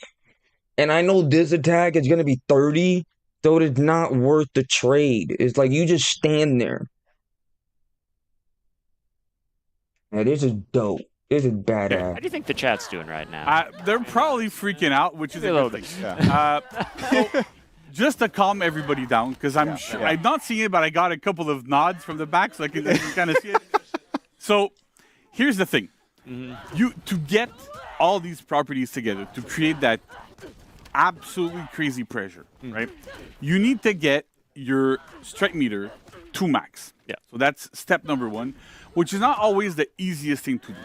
S1: And I know this attack is going to be 30. So it is not worth the trade. It's like you just stand there. Now, this is dope. This is badass.
S5: How do you think the chat's doing right now?
S6: They're probably freaking out, which is
S5: a little bit.
S6: So just to calm everybody down, because I'm sure I'm not seeing it, but I got a couple of nods from the back, so I can kind of see it. So here's the thing: you to get all these properties together to create that absolutely crazy pressure, right? You need to get your strike meter to max.
S5: Yeah.
S6: So that's step number one, which is not always the easiest thing to do.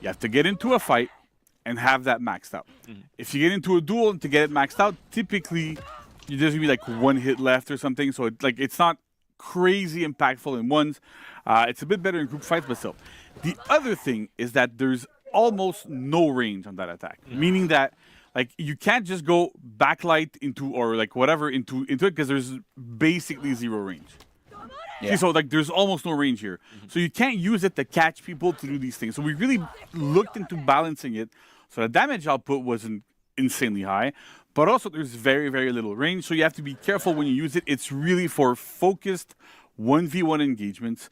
S6: You have to get into a fight and have that maxed out. If you get into a duel and to get it maxed out, typically there's gonna be like one hit left or something. So it's not crazy impactful in ones. It's a bit better in group fights, but still. The other thing is that there's almost no range on that attack, meaning that like you can't just go backlight into or like whatever into it because there's basically zero range. Yeah. So like there's almost no range here. So you can't use it to catch people to do these things. So we really looked into balancing it. So the damage output wasn't insanely high, but also there's very, very little range. So you have to be careful when you use it. It's really for focused 1v1 engagements.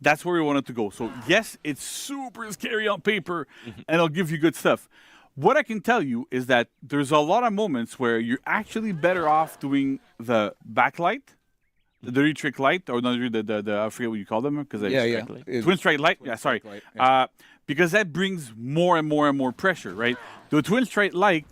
S6: That's where we wanted to go. So yes, it's super scary on paper and it'll give you good stuff. What I can tell you is that there's a lot of moments where you're actually better off doing the backlight, the dirty trick light, or not the I forget what you call them because twin strike light. Yeah, sorry. Because that brings more and more and more pressure, right? The twin strike light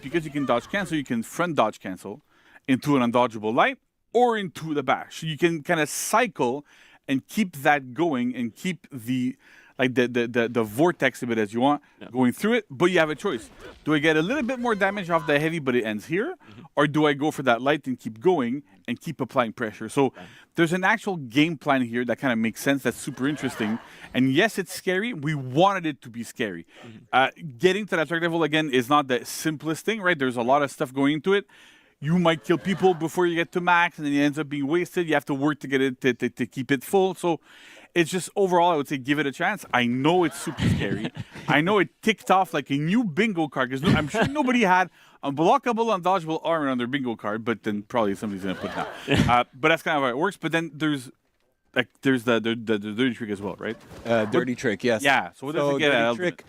S6: because you can dodge cancel, you can front dodge cancel into an undodgeable light or into the bash. So you can kind of cycle and keep that going and keep the vortex a bit as you want going through it, but you have a choice. Do I get a little bit more damage off the heavy but it ends here? Or do I go for that light and keep going and keep applying pressure? So there's an actual game plan here that kind of makes sense. That's super interesting. And yes, it's scary. We wanted it to be scary. Getting to that target level again is not the simplest thing, right? There's a lot of stuff going into it. You might kill people before you get to max and then it ends up being wasted. You have to work to get it to keep it full. So it's just overall, I would say give it a chance. I know it's super scary. I know it ticked off like a new bingo card because I'm sure nobody had unblockable, undodgeable armor on their bingo card, but then probably somebody's going to put that. But that's kind of how it works. But then there's the dirty trick as well, right?
S7: Dirty trick, yes.
S6: Yeah. So what does it get at?
S7: Dirty trick,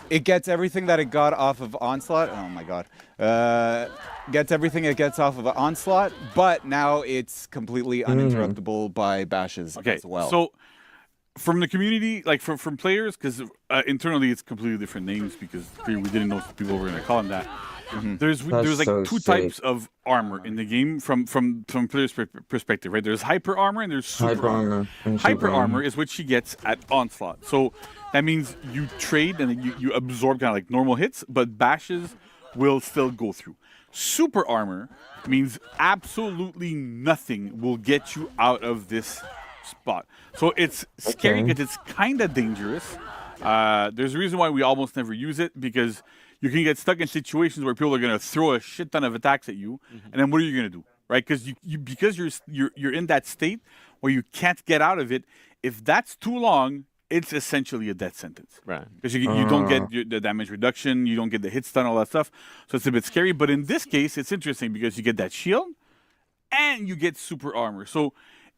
S7: it gets everything that it got off of Onslaught. Oh my god. Gets everything it gets off of Onslaught, but now it's completely uninterruptible by bashes as well.
S6: So from the community, like from players, because internally it's completely different names because we didn't know people were going to call them that. There's
S1: That's
S6: like
S1: so
S6: two
S1: sick.
S6: types of armor in the game from player's perspective, right? There's hyper armor and there's super
S1: Hyper
S6: armor.
S1: armor and
S6: Hyper
S1: super
S6: armor is what she gets at onslaught. So that means you trade and you absorb kind of like normal hits, but bashes will still go through. Super armor means absolutely nothing will get you out of this spot. So it's scary
S1: Okay.
S6: because it's kind of dangerous. There's a reason why we almost never use it, because you can get stuck in situations where people are going to throw a shit ton of attacks at you, and then what are you going to do, right? Because because you're in that state where you can't get out of it. If that's too long, it's essentially a death sentence.
S5: Right.
S6: Because you don't get the damage reduction, you don't get the hit stun, all that stuff. So it's a bit scary. But in this case, it's interesting because you get that shield and you get super armor. So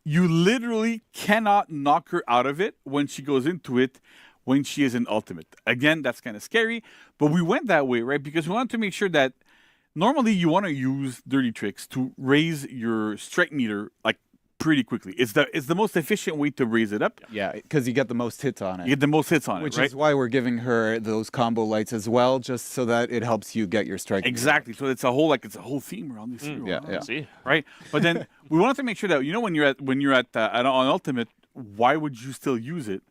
S6: you literally cannot knock her out of it when she goes into it when she is in ultimate. Again, that's kind of scary. But we went that way, right? Because we wanted to make sure that normally you want to use dirty tricks to raise your strike meter like pretty quickly. It's the most efficient way to raise it up.
S7: Yeah, because you get the most hits on
S6: You
S7: it.
S6: get the most hits on
S7: Which
S6: it, right?
S7: is why we're giving her those combo lights as well, just so that it helps you get your strike.
S6: Exactly. So it's a whole theme around this hero.
S7: Yeah, yeah.
S5: See?
S6: Right. But then we wanted to make sure that when you're at on ultimate, why would you still use it?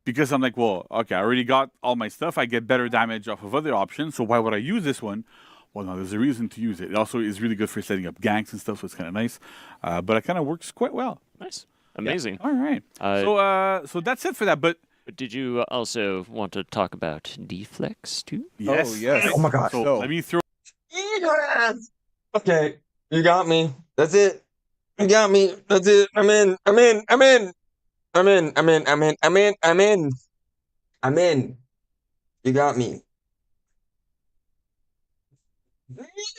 S6: Because I'm like, well, okay, I already got all my stuff. I get better damage off of other options. So why would I use this one? Well, no, there's a reason to use it. It also is really good for setting up ganks and stuff, so it's kind of nice. But it kind of works quite well.
S5: Nice. Amazing.
S6: All right. So that's it for that. But
S5: But did you also want to talk about deflex too?
S6: yes.
S7: Oh, yes.
S1: Oh my God.
S6: So let me throw.
S1: Yes! Okay, you got me. That's it. You got me. That's it. I'm in. I'm in. I'm in. I'm in. I'm in. I'm in. I'm in. I'm in. I'm in. You got me.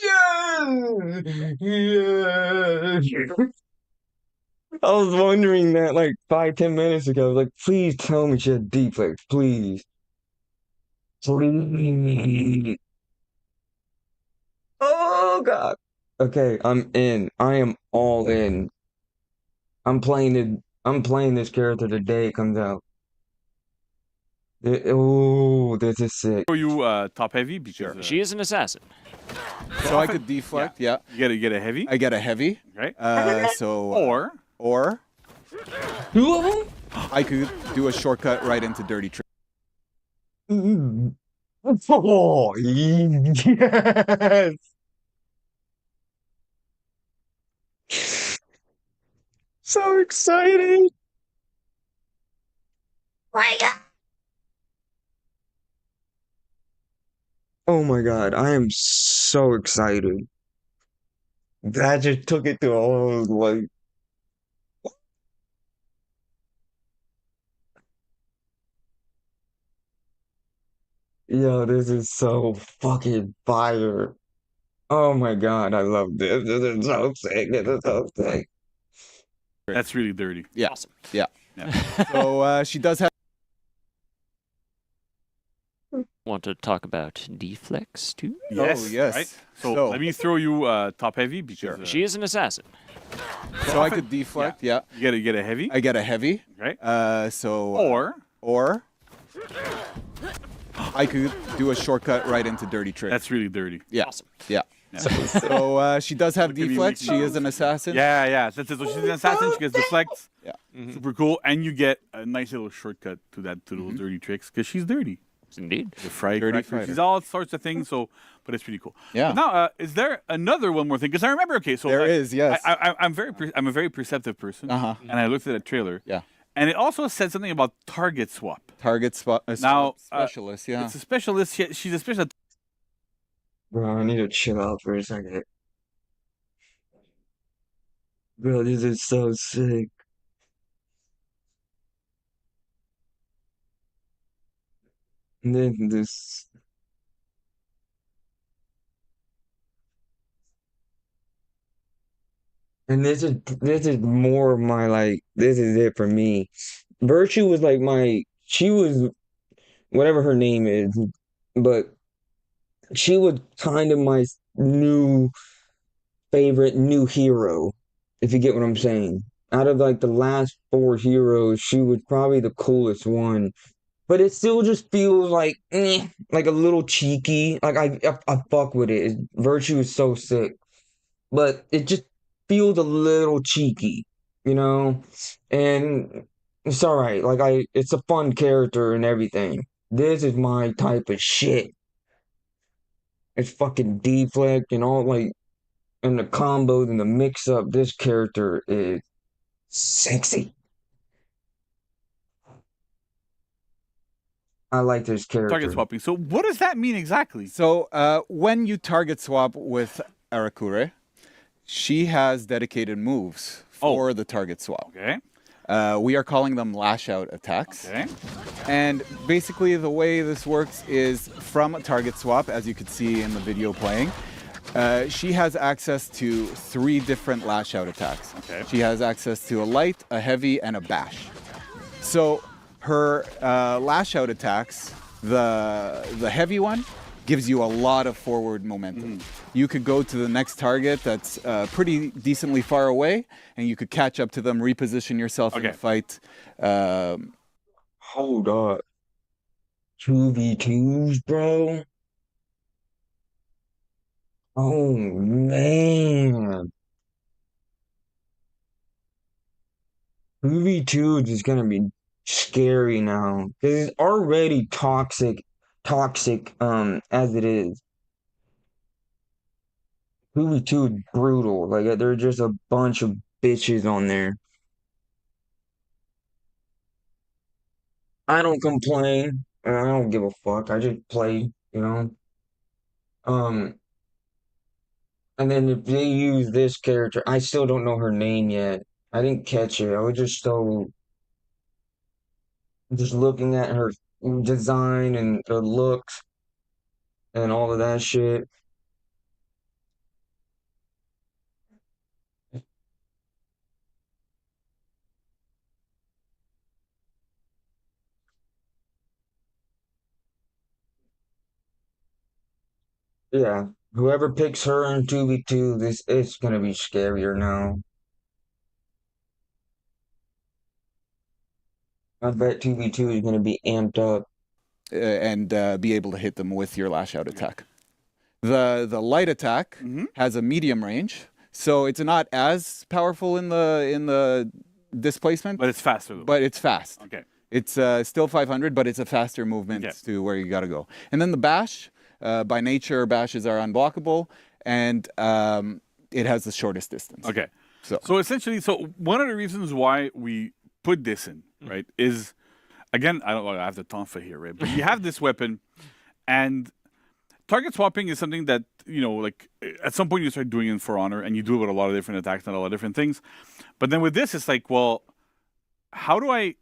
S1: Yes! Yes! I was wondering that like 5, 10 minutes ago. Like, please tell me she had deflex, please. Please. Oh God. Okay, I'm in. I am all in. I'm playing this character the day it comes out. Oh, this is sick.
S6: Throw you top heavy because
S5: She is an assassin.
S7: So I could deflect. Yeah.
S6: you get a heavy,
S7: I get a heavy.
S6: right?
S7: So
S6: Or
S1: Two of them?
S7: I could do a shortcut right into dirty trick.
S1: Oh, yes. So excited. Oh my God, I am so excited. That just took it to a whole like yo, this is so fucking fire. Oh my God, I love this. This is so sick. This is so sick.
S6: that's really dirty.
S7: Yeah.
S5: Awesome.
S7: Yeah.
S6: Yeah.
S7: So she does have.
S5: Want to talk about deflex too?
S6: Yes.
S7: yes.
S6: Right? So,
S7: So-
S6: let me throw you top heavy because
S5: She is an assassin.
S7: So I could deflect. Yeah.
S6: you get a heavy,
S7: I get a heavy.
S6: right?
S7: So or I could do a shortcut right into dirty trick.
S6: That's really dirty.
S7: Yeah.
S5: Awesome.
S7: Yeah. So she does have
S6: Look at me
S7: deflex.
S6: making
S7: She is an assassin.
S6: Yeah. That's it. So she's an assassin. She gets deflect.
S7: Yeah.
S6: Super cool, and you get a nice little shortcut to those dirty tricks because she's dirty.
S5: Indeed.
S6: The fry
S7: Dirty
S6: cracker.
S7: fighter.
S6: She's all sorts of things. So, but it's pretty cool.
S7: Yeah.
S6: But now, is there another one more thing? Because I remember. Okay, so
S7: There
S6: like,
S7: is, yes.
S6: I'm a very perceptive person. And I looked at a trailer.
S7: Yeah.
S6: And it also said something about target swap.
S7: Target spot.
S6: Now,
S7: specialist. Yeah.
S6: It's a specialist. She's a specialist.
S1: Bro, I need to chill out for a second. Bro, this is so sick. And then this. And this is more of my like this is it for me. Virtue was like she was whatever her name is, but she was kind of my new favorite new hero, if you get what I'm saying. Out of like the last 4 heroes, she was probably the coolest one. but it still just feels like a little cheeky. Like I fuck with it. Virtue is so sick, but it just feels a little cheeky, you know? And it's all right. It's a fun character and everything. This is my type of shit. It's fucking deflect and all and the combos and the mix up. This character is sexy. I like this
S6: Target
S1: character.
S6: swapping. So what does that mean exactly?
S7: So when you target swap with Arakure, she has dedicated moves for the target swap.
S6: Okay.
S7: We are calling them lash out attacks.
S6: Okay.
S7: And basically the way this works is from a target swap, as you could see in the video playing, she has access to 3 different lash out attacks.
S6: Okay.
S7: She has access to a light, a heavy, and a bash. So her lash out attacks, the heavy one gives you a lot of forward momentum. You could go to the next target that's pretty decently far away, and you could catch up to them, reposition yourself in the fight.
S1: Hold up. 2v2s, bro? Oh, man. 2v2s is gonna be scary now. Because it's already toxic, as it is. 2v2 is brutal. Like, there's just a bunch of bitches on there. I don't complain. I don't give a fuck. I just play, you know? Um, and then if they use this character, I still don't know her name yet. I didn't catch it. I was just looking at her design and her looks and all of that shit. Yeah, whoever picks her in 2v2, this it's gonna be scarier now. I bet 2v2 is gonna be amped up.
S7: And be able to hit them with your lash out attack. The light attack has a medium range, so it's not as powerful in the displacement,
S6: But it's faster though.
S7: but it's fast.
S6: Okay.
S7: It's still 500, but it's a faster movement to where you got to go. And then the bash, by nature, bashes are unblockable, and it has the shortest distance.
S6: Okay.
S7: So
S6: essentially, one of the reasons why we put this in, right, is again, I have the tonfa here, right? But you have this weapon, and target swapping is something that, like at some point you start doing in For Honor, and you do it with a lot of different attacks and a lot of different things. But then with this, it's like, well, how do I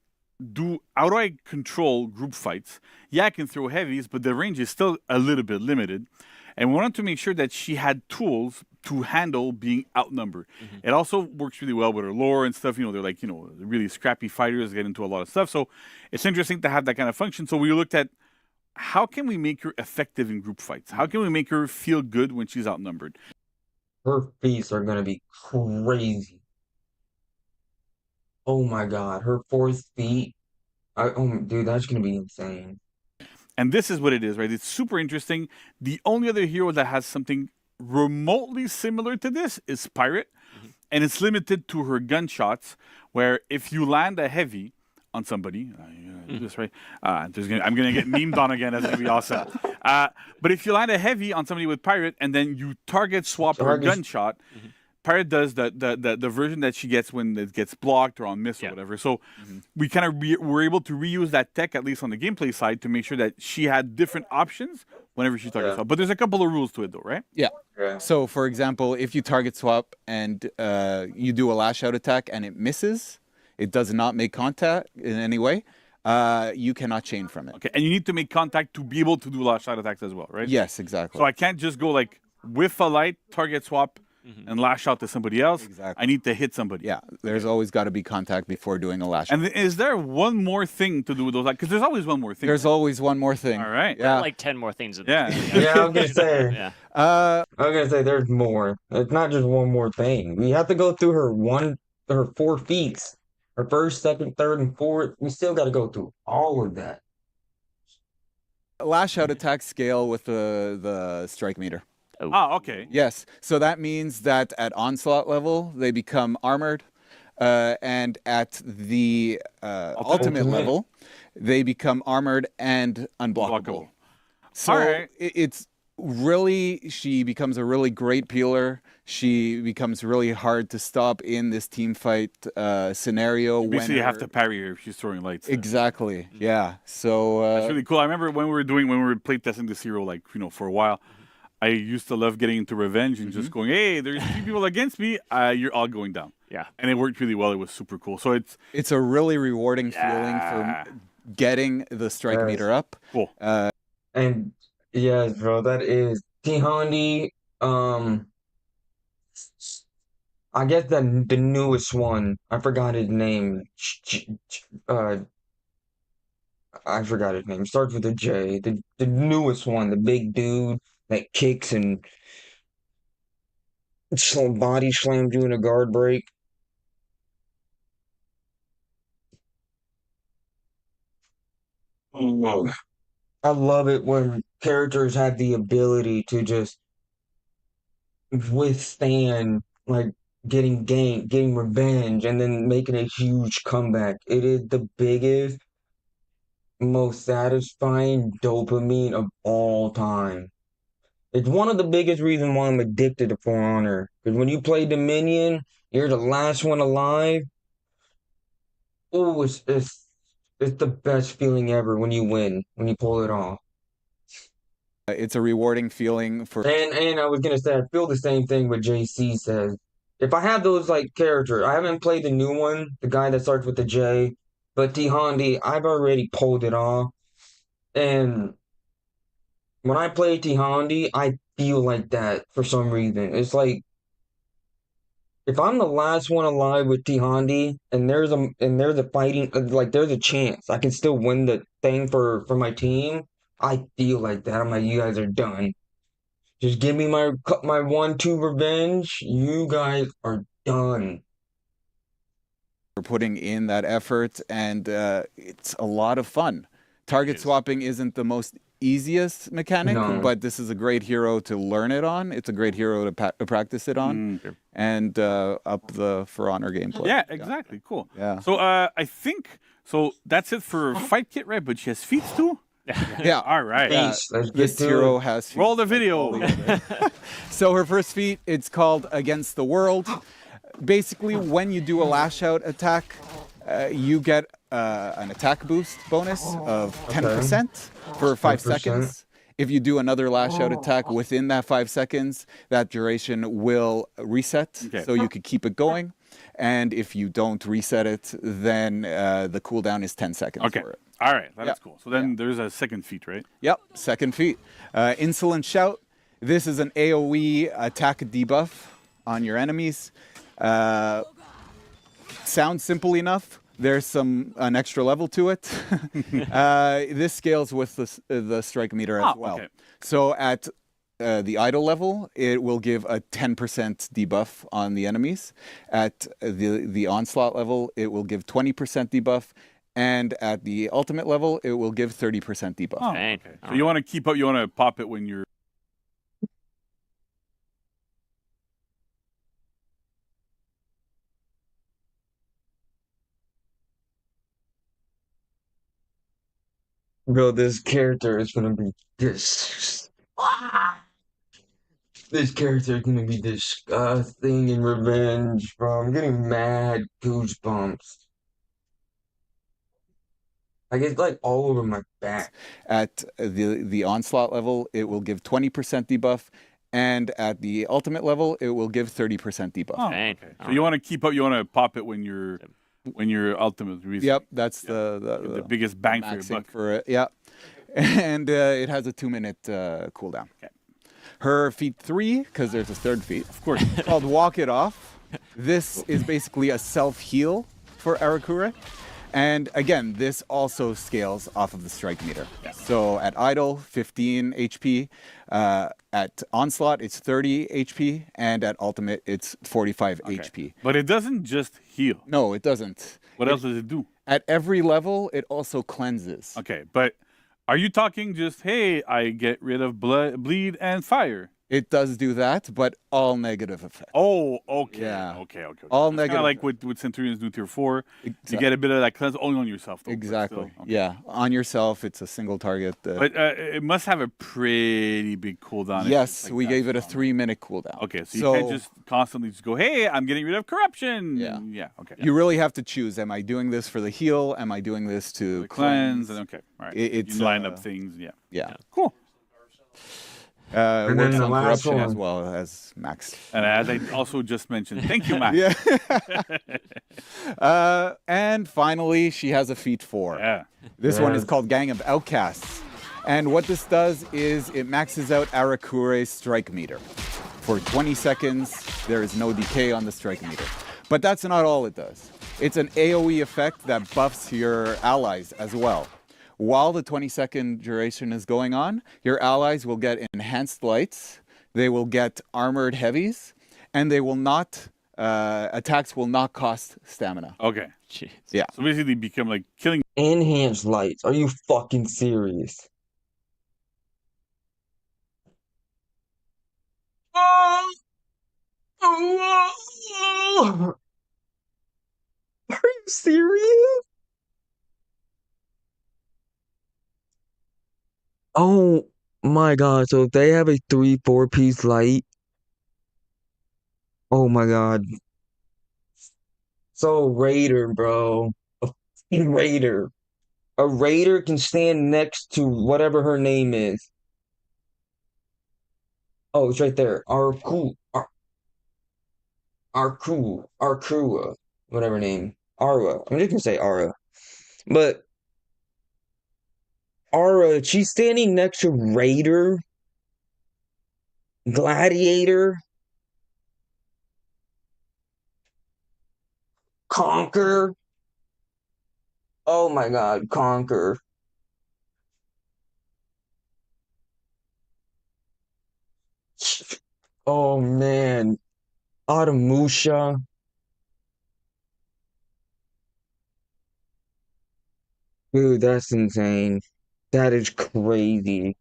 S6: control group fights? Yeah, I can throw heavies, but the range is still a little bit limited. And we wanted to make sure that she had tools to handle being outnumbered. It also works really well with her lore and stuff. They're like, really scrappy fighters get into a lot of stuff. So it's interesting to have that kind of function. So we looked at how can we make her effective in group fights? How can we make her feel good when she's outnumbered?
S1: Her feats are gonna be crazy. Oh my God, her 4th feat. Dude, that's gonna be insane.
S6: And this is what it is, right? It's super interesting. The only other hero that has something remotely similar to this is Pirate, and it's limited to her gunshots, where if you land a heavy on somebody, do this right, I'm gonna get memed on again. That's gonna be awesome. But if you land a heavy on somebody with Pirate, and then you target swap her gunshot, Pirate does the version that she gets when it gets blocked or on miss or whatever. So we kind of were able to reuse that tech, at least on the gameplay side, to make sure that she had different options whenever she targets swap. But there's a couple of rules to it, though, right?
S7: Yeah.
S1: Yeah.
S7: So, for example, if you target swap and you do a lash out attack and it misses, it does not make contact in any way, you cannot chain from it.
S6: Okay, and you need to make contact to be able to do lash out attacks as well, right?
S7: Yes, exactly.
S6: So I can't just go like with a light, target swap, and lash out to somebody else.
S7: Exactly.
S6: I need to hit somebody.
S7: Yeah, there's always got to be contact before doing a lash.
S6: And is there one more thing to do with those? Because there's always one more thing.
S7: There's always one more thing.
S6: All right.
S5: There
S7: Yeah.
S5: are like 10 more things. In
S6: Yeah.
S1: Yeah, I was gonna say.
S5: Yeah.
S1: I was gonna say there's more. It's not just one more thing. We have to go through her 4 feats. Her 1st, 2nd, 3rd, and 4th. We still got to go through all of that.
S7: Lash out attacks scale with the strike meter.
S6: Ah, okay.
S7: Yes. So that means that at onslaught level, they become armored. And at the ultimate level, they become armored and unblockable. So
S6: All right.
S7: it's really, she becomes a really great peeler. She becomes really hard to stop in this team fight scenario.
S6: Basically, you have to parry her if she's throwing lights.
S7: Exactly. Yeah. So
S6: That's really cool. I remember when we were play testing this hero, like, for a while. I used to love getting into revenge and just going, hey, there's 3 people against me. You're all going down.
S5: Yeah.
S6: And it worked really well. It was super cool. So
S7: it's a really rewarding feeling for getting the strike meter up.
S6: Cool.
S1: And yes, bro, that is T-Hondi. I guess the newest one. I forgot his name. I forgot his name. Starts with a J. The newest one, the big dude that kicks and body slams you in a guard break. Oh, I love it when characters have the ability to just withstand like getting revenge and then making a huge comeback. It is the biggest, most satisfying dopamine of all time. It's one of the biggest reasons why I'm addicted to For Honor. Because when you play Dominion, you're the last one alive. Oh, it's the best feeling ever when you win, when you pull it off.
S7: It's a rewarding feeling for.
S1: And I was gonna say I feel the same thing what JC says. If I have those like characters, I haven't played the new one, the guy that starts with the J, but T-Hondi, I've already pulled it off. And when I play T-Hondi, I feel like that for some reason. It's like if I'm the last one alive with T-Hondi and there's a fighting like there's a chance I can still win the thing for my team, I feel like that. I'm like, you guys are done. Just give me my 1-2 revenge. You guys are done.
S7: For putting in that effort, and it's a lot of fun. Target swapping isn't the most easiest mechanic, but this is a great hero to learn it on. It's a great hero to practice it on, and up the For Honor gameplay.
S6: Yeah, exactly. Cool.
S7: Yeah.
S6: So I think that's it for Fight Kit, right? But she has feats too?
S7: Yeah.
S6: All right.
S1: Let's get
S7: This
S1: to
S7: hero
S1: it.
S7: has feats.
S6: Roll the video.
S7: So her first feat, it's called Against the World. Basically, when you do a lash out attack, you get an attack boost bonus of 10% for 5
S1: 10%.
S7: seconds. If you do another lash out attack within that 5 seconds, that duration will reset, so you could keep it going. And if you don't reset it, then the cooldown is 10 seconds for it.
S6: All right. That's cool. So then there's a second feat, right?
S7: Yep, second feat. Insolent Shout. This is an AoE attack debuff on your enemies. Sounds simple enough. There's an extra level to it. This scales with the strike meter as well.
S6: Okay.
S7: So at the idle level, it will give a 10% debuff on the enemies. At the onslaught level, it will give 20% debuff. And at the ultimate level, it will give 30% debuff.
S6: Oh, okay. So you want to keep up, you want to pop it when you're...
S1: Bro, this character is gonna be this. This character is gonna be disgusting in revenge, bro. I'm getting mad goosebumps. Like it's like all over my back.
S7: At the onslaught level, it will give 20% debuff. And at the ultimate level, it will give 30% debuff.
S6: Oh, okay. So you want to keep up, you want to pop it when you're ultimate.
S7: Yep, that's the
S6: biggest bang for your buck.
S7: For it. Yeah, and it has a 2-minute cooldown.
S6: Okay.
S7: Her feat 3, because there's a third feat,
S6: Of course.
S7: called Walk It Off. This is basically a self-heal for Arakure. And again, this also scales off of the strike meter.
S6: Yeah.
S7: So at idle, 15 HP. At onslaught, it's 30 HP. And at ultimate, it's 45 HP.
S6: But it doesn't just heal.
S7: No, it doesn't.
S6: What else does it do?
S7: At every level, it also cleanses.
S6: Okay, but Are you talking just, hey, I get rid of blood, bleed, and fire?
S7: It does do that, but all negative effects.
S6: Oh, okay.
S7: Yeah.
S6: Okay.
S7: All
S6: It's kind
S7: negative.
S6: of like what Centurions do tier 4. You
S7: Exactly.
S6: get a bit of that cleanse only on yourself, though.
S7: Exactly.
S6: Still, okay.
S7: Yeah. On yourself, it's a single target.
S6: But it must have a pretty big cooldown. if
S7: Yes,
S6: it's like
S7: we
S6: that
S7: gave it a
S6: strong.
S7: 3-minute cooldown.
S6: Okay, so you can't just constantly just go, hey, I'm getting rid of corruption.
S7: Yeah.
S6: Okay.
S7: You really have to choose. Am I doing this for the heal? Am I doing this to
S6: The cleanse. And okay. All right.
S7: It's
S6: you line up things. Yeah.
S7: Yeah.
S6: Cool.
S1: And
S7: Works
S1: then the
S7: on
S1: last
S7: corruption as
S1: one.
S7: well as Max.
S6: And as I also just mentioned, thank you, Max.
S7: Yeah. And finally, she has a feat 4.
S6: Yeah.
S7: This one is
S1: Yes.
S7: called Gang of Outcasts. And what this does is it maxes out Arakure's strike meter. For 20 seconds, there is no decay on the strike meter. But that's not all it does. It's an AoE effect that buffs your allies as well. While the 20-second duration is going on, your allies will get enhanced lights, they will get armored heavies, and they will not, attacks will not cost stamina.
S6: Okay.
S5: Jeez.
S7: Yeah.
S6: So basically become like killing.
S1: Enhanced lights. Are you fucking serious? Are you serious? Oh my god, so if they have a 3-4 piece light, oh my god. So Raider, bro. A fucking Raider. A Raider can stand next to whatever her name is. Oh, it's right there. Arkrua, whatever name. Ara. I'm just gonna say Ara. But Ara, she's standing next to Raider, Gladiator, Conquer. Oh my god, Conquer. Oh man. Automusha. Dude, that's insane. That is crazy.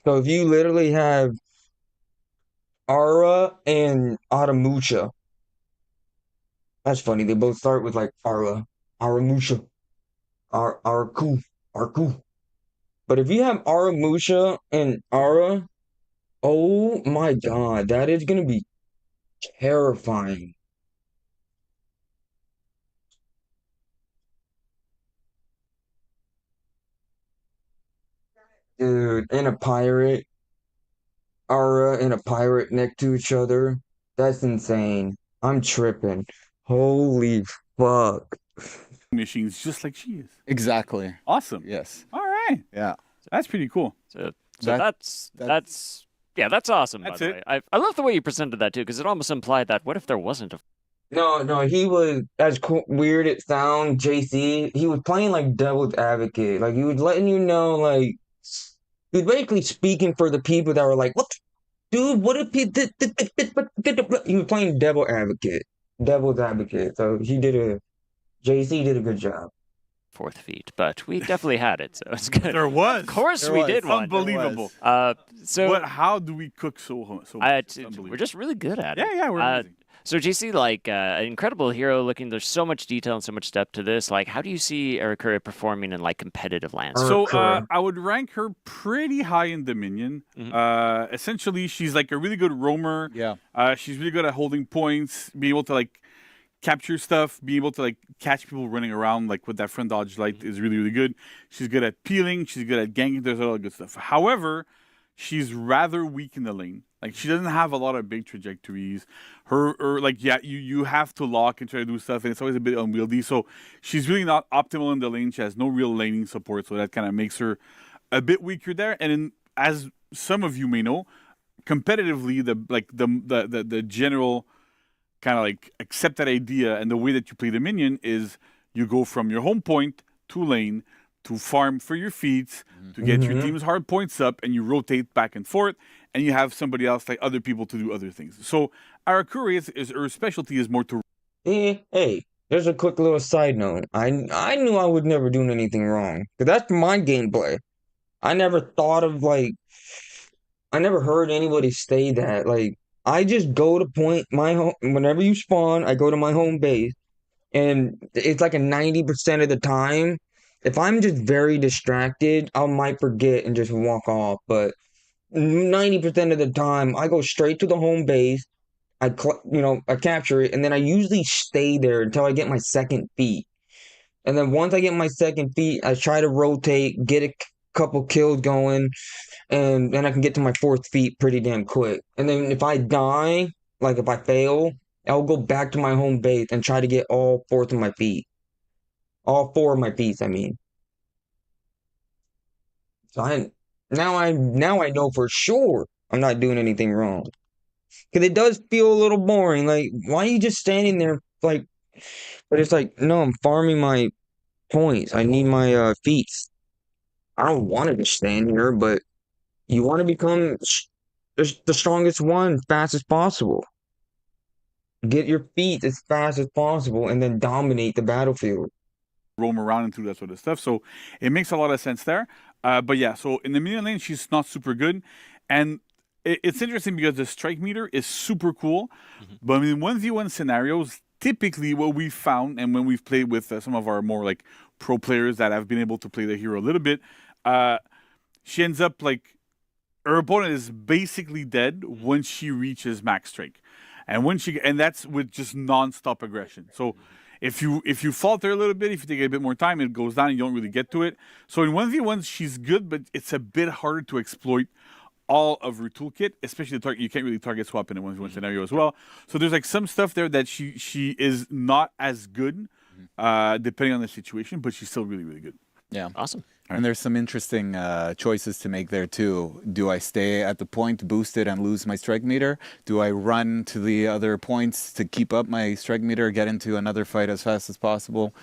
S1: So if you literally have Ara and Automusha, that's funny. They both start with like Ara, Aramusha, Arku. But if you have Aramusha and Ara, oh my god, that is gonna be terrifying. Dude, and a pirate, Ara and a pirate next to each other. That's insane. I'm tripping. Holy fuck.
S6: Machines just like she is.
S7: Exactly.
S6: Awesome.
S7: Yes.
S6: All right.
S7: Yeah.
S6: That's pretty cool.
S5: So
S7: That's-
S5: that's awesome.
S6: That's
S5: by the
S6: it.
S5: way, I love the way you presented that too, because it almost implied that what if there wasn't a
S1: No, he was as weird it sounds, JC. He was playing like devil's advocate. Like he was letting you know, like he was basically speaking for the people that were like, "What, dude? What if he did?" He was playing devil's advocate. So JC did a good job.
S5: 4th feat? But we definitely had it, so it's good.
S6: There was.
S5: Of course,
S7: There
S5: we
S7: was.
S5: did one.
S6: Unbelievable.
S5: So
S6: How do we cook so much? It's unbelievable.
S5: we're just really good at it.
S6: Yeah, we're amazing.
S5: So JC, like an incredible hero looking, there's so much detail and so much depth to this. Like, how do you see Arikuri performing in like competitive landscapes?
S6: So
S1: Correct.
S6: I would rank her pretty high in Dominion. Essentially, she's like a really good roamer.
S7: Yeah.
S6: She's really good at holding points, being able to like capture stuff, being able to like catch people running around like with that front dodge light is really, really good. She's good at peeling. She's good at ganking. There's a lot of good stuff. However, she's rather weak in the lane. Like she doesn't have a lot of big trajectories. Her like you have to lock and try to do stuff, and it's always a bit unwieldy. So she's really not optimal in the lane. She has no real laning support, so that kind of makes her a bit weaker there. And as some of you may know, competitively, the general kind of like accepted idea and the way that you play the minion is you go from your home point to lane to farm for your feats to get your team's hard points up, and you rotate back and forth, and you have somebody else like other people to do other things. So Arakuri is her specialty is more to
S1: Hey, Just a quick little side note. I knew I was never doing anything wrong. 'Cause that's my gameplay. I never thought of like I never heard anybody say that. Like I just go to point my home whenever you spawn, I go to my home base and it's like a 90% of the time. If I'm just very distracted, I might forget and just walk off. But 90% of the time, I go straight to the home base. I capture it, and then I usually stay there until I get my second feet. And then once I get my second feet, I try to rotate, get a couple kills going, and then I can get to my fourth feet pretty damn quick. And then if I die, like if I fail, I'll go back to my home base and try to get all fourth of my feet. All four of my feet, I mean. So now I know for sure I'm not doing anything wrong. Cause it does feel a little boring. Like, why are you just standing there like but it's like, no, I'm farming my points. I need my feats. I don't want to just stand here, but you want to become the strongest one fast as possible. Get your feet as fast as possible and then dominate the battlefield.
S6: Roam around and do that sort of stuff. So it makes a lot of sense there. But yeah, so in the minion lane, she's not super good. And it's interesting because the strike meter is super cool. But in 1v1 scenarios, typically what we've found, and when we've played with some of our more like pro players that have been able to play the hero a little bit, she ends up like her opponent is basically dead when she reaches max strike. And that's with just non-stop aggression. So if you falter a little bit, if you take a bit more time, it goes down. You don't really get to it. So in 1v1, she's good, but it's a bit harder to exploit all of her toolkit, especially the target. You can't really target swap in a 1v1 scenario as well. So there's like some stuff there that she is not as good, depending on the situation, but she's still really, really good.
S7: Yeah.
S5: Awesome.
S7: And there's some interesting choices to make there too. Do I stay at the point, boost it, and lose my strike meter? Do I run to the other points to keep up my strike meter, get into another fight as fast as possible?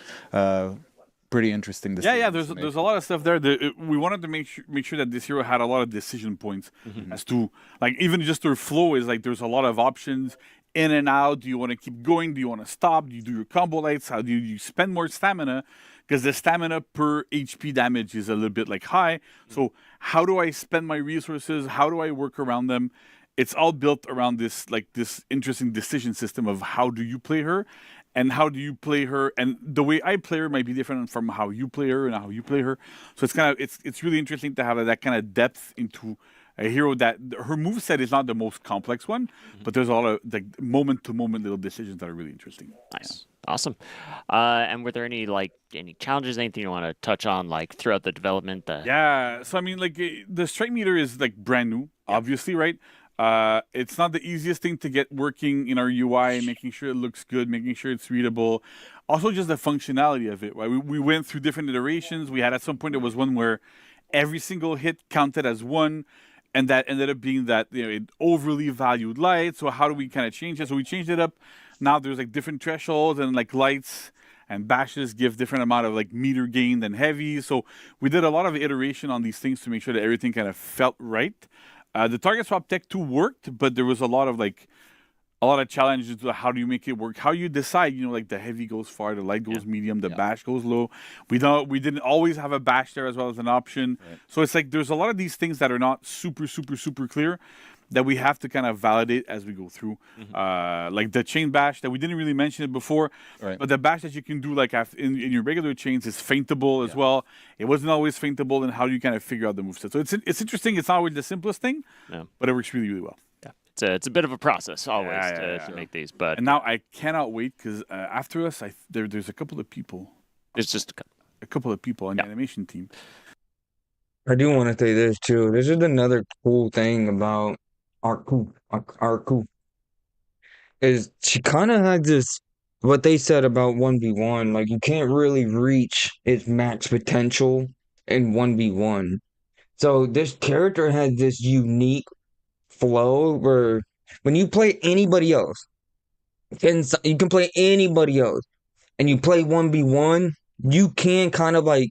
S7: Pretty interesting.
S6: Yeah. There's a lot of stuff there. We wanted to make sure that this hero had a lot of decision points as to like even just her flow is like there's a lot of options in and out. Do you want to keep going? Do you want to stop? Do you do your combo lights? How do you spend more stamina? Because the stamina per HP damage is a little bit like high. So how do I spend my resources? How do I work around them? It's all built around this interesting decision system of how do you play her and how do you play her, and the way I play her might be different from how you play her and how you play her. So it's really interesting to have that kind of depth into a hero that her moveset is not the most complex one, but there's a lot of like moment to moment little decisions that are really interesting.
S5: Nice. Awesome. And were there any challenges, anything you want to touch on like throughout the development?
S6: Yeah. So I mean, like the strike meter is like brand new, obviously, right? It's not the easiest thing to get working in our UI, making sure it looks good, making sure it's readable. Also, just the functionality of it. Right? We went through different iterations. We had at some point there was one where every single hit counted as one, and that ended up being that it overly valued light. So how do we kind of change it? So we changed it up. Now there's like different thresholds and like lights and bashes give different amount of like meter gain than heavy. So we did a lot of iteration on these things to make sure that everything kind of felt right. The target swap tech 2 worked, but there was a lot of challenges to how do you make it work? How you decide, like the heavy goes far, the light goes medium, the bash goes low. We didn't always have a bash there as well as an option. Right. So it's like there's a lot of these things that are not super, super, super clear that we have to kind of validate as we go through. Like the chain bash that we didn't really mention it before, right. But the bash that you can do like in your regular chains is feintable as well. It wasn't always feintable, and how do you kind of figure out the moveset? So it's interesting. It's not always the simplest thing, but it works really, really well.
S5: Yeah. It's a bit of a process always to make these, but
S6: and now I cannot wait because after us, there's a couple of people.
S5: It's just
S6: a couple of people on the animation team.
S1: I do want to say this too. This is another cool thing about Arku. Is she kind of had this what they said about 1v1, like you can't really reach its max potential in 1v1. So this character has this unique flow where when you play anybody else, you can play anybody else, and you play 1v1, you can kind of like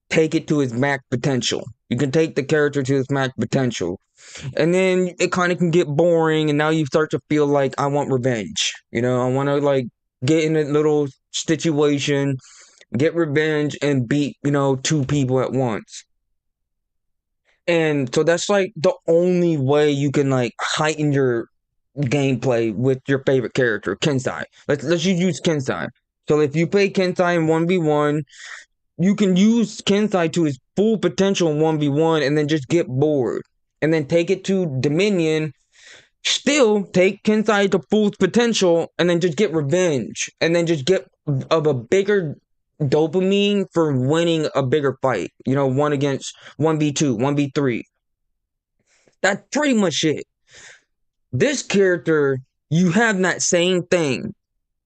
S1: take it to its max potential. You can take the character to its max potential. And then it kind of can get boring, and now you start to feel like I want revenge. I want to like get in a little situation, get revenge, and beat, 2 people at once. And so that's like the only way you can like heighten your gameplay with your favorite character, Kensai. Let's just use Kensai. So if you play Kensai in 1v1, you can use Kensai to his full potential in 1v1 and then just get bored. And then take it to Dominion, still take Kensai to full potential and then just get revenge. And then just get of a bigger dopamine for winning a bigger fight. 1v2, 1v3. That's pretty much it. This character, you have that same thing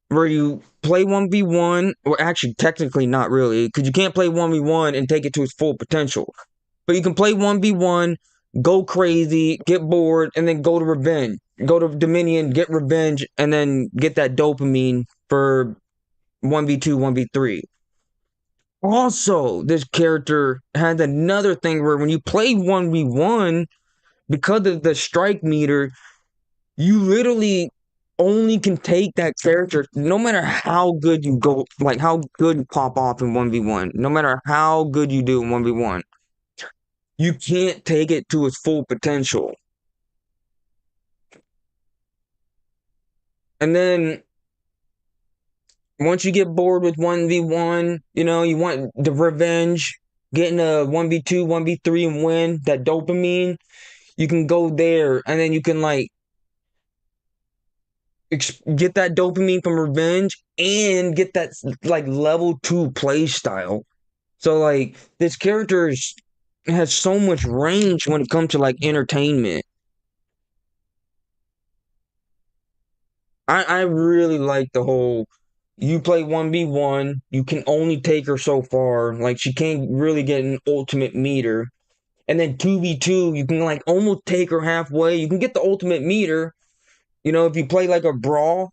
S1: where you play 1v1, or actually technically not really, because you can't play 1v1 and take it to its full potential. But you can play 1v1, go crazy, get bored, and then go to revenge. Go to Dominion, get revenge, and then get that dopamine for 1v2, 1v3. Also, this character has another thing where when you play 1v1, because of the strike meter, you literally only can take that character no matter how good you go, like how good you pop off in 1v1, no matter how good you do in 1v1. You can't take it to its full potential. And then once you get bored with 1v1, you want the revenge, getting a 1v2, 1v3 and win, that dopamine, you can go there and then you can like get that dopamine from revenge and get that like level 2 play style. So like this character has so much range when it comes to like entertainment. I really like the whole, you play 1v1, you can only take her so far. Like she can't really get an ultimate meter. And then 2v2, you can like almost take her halfway. You can get the ultimate meter, if you play like a brawl,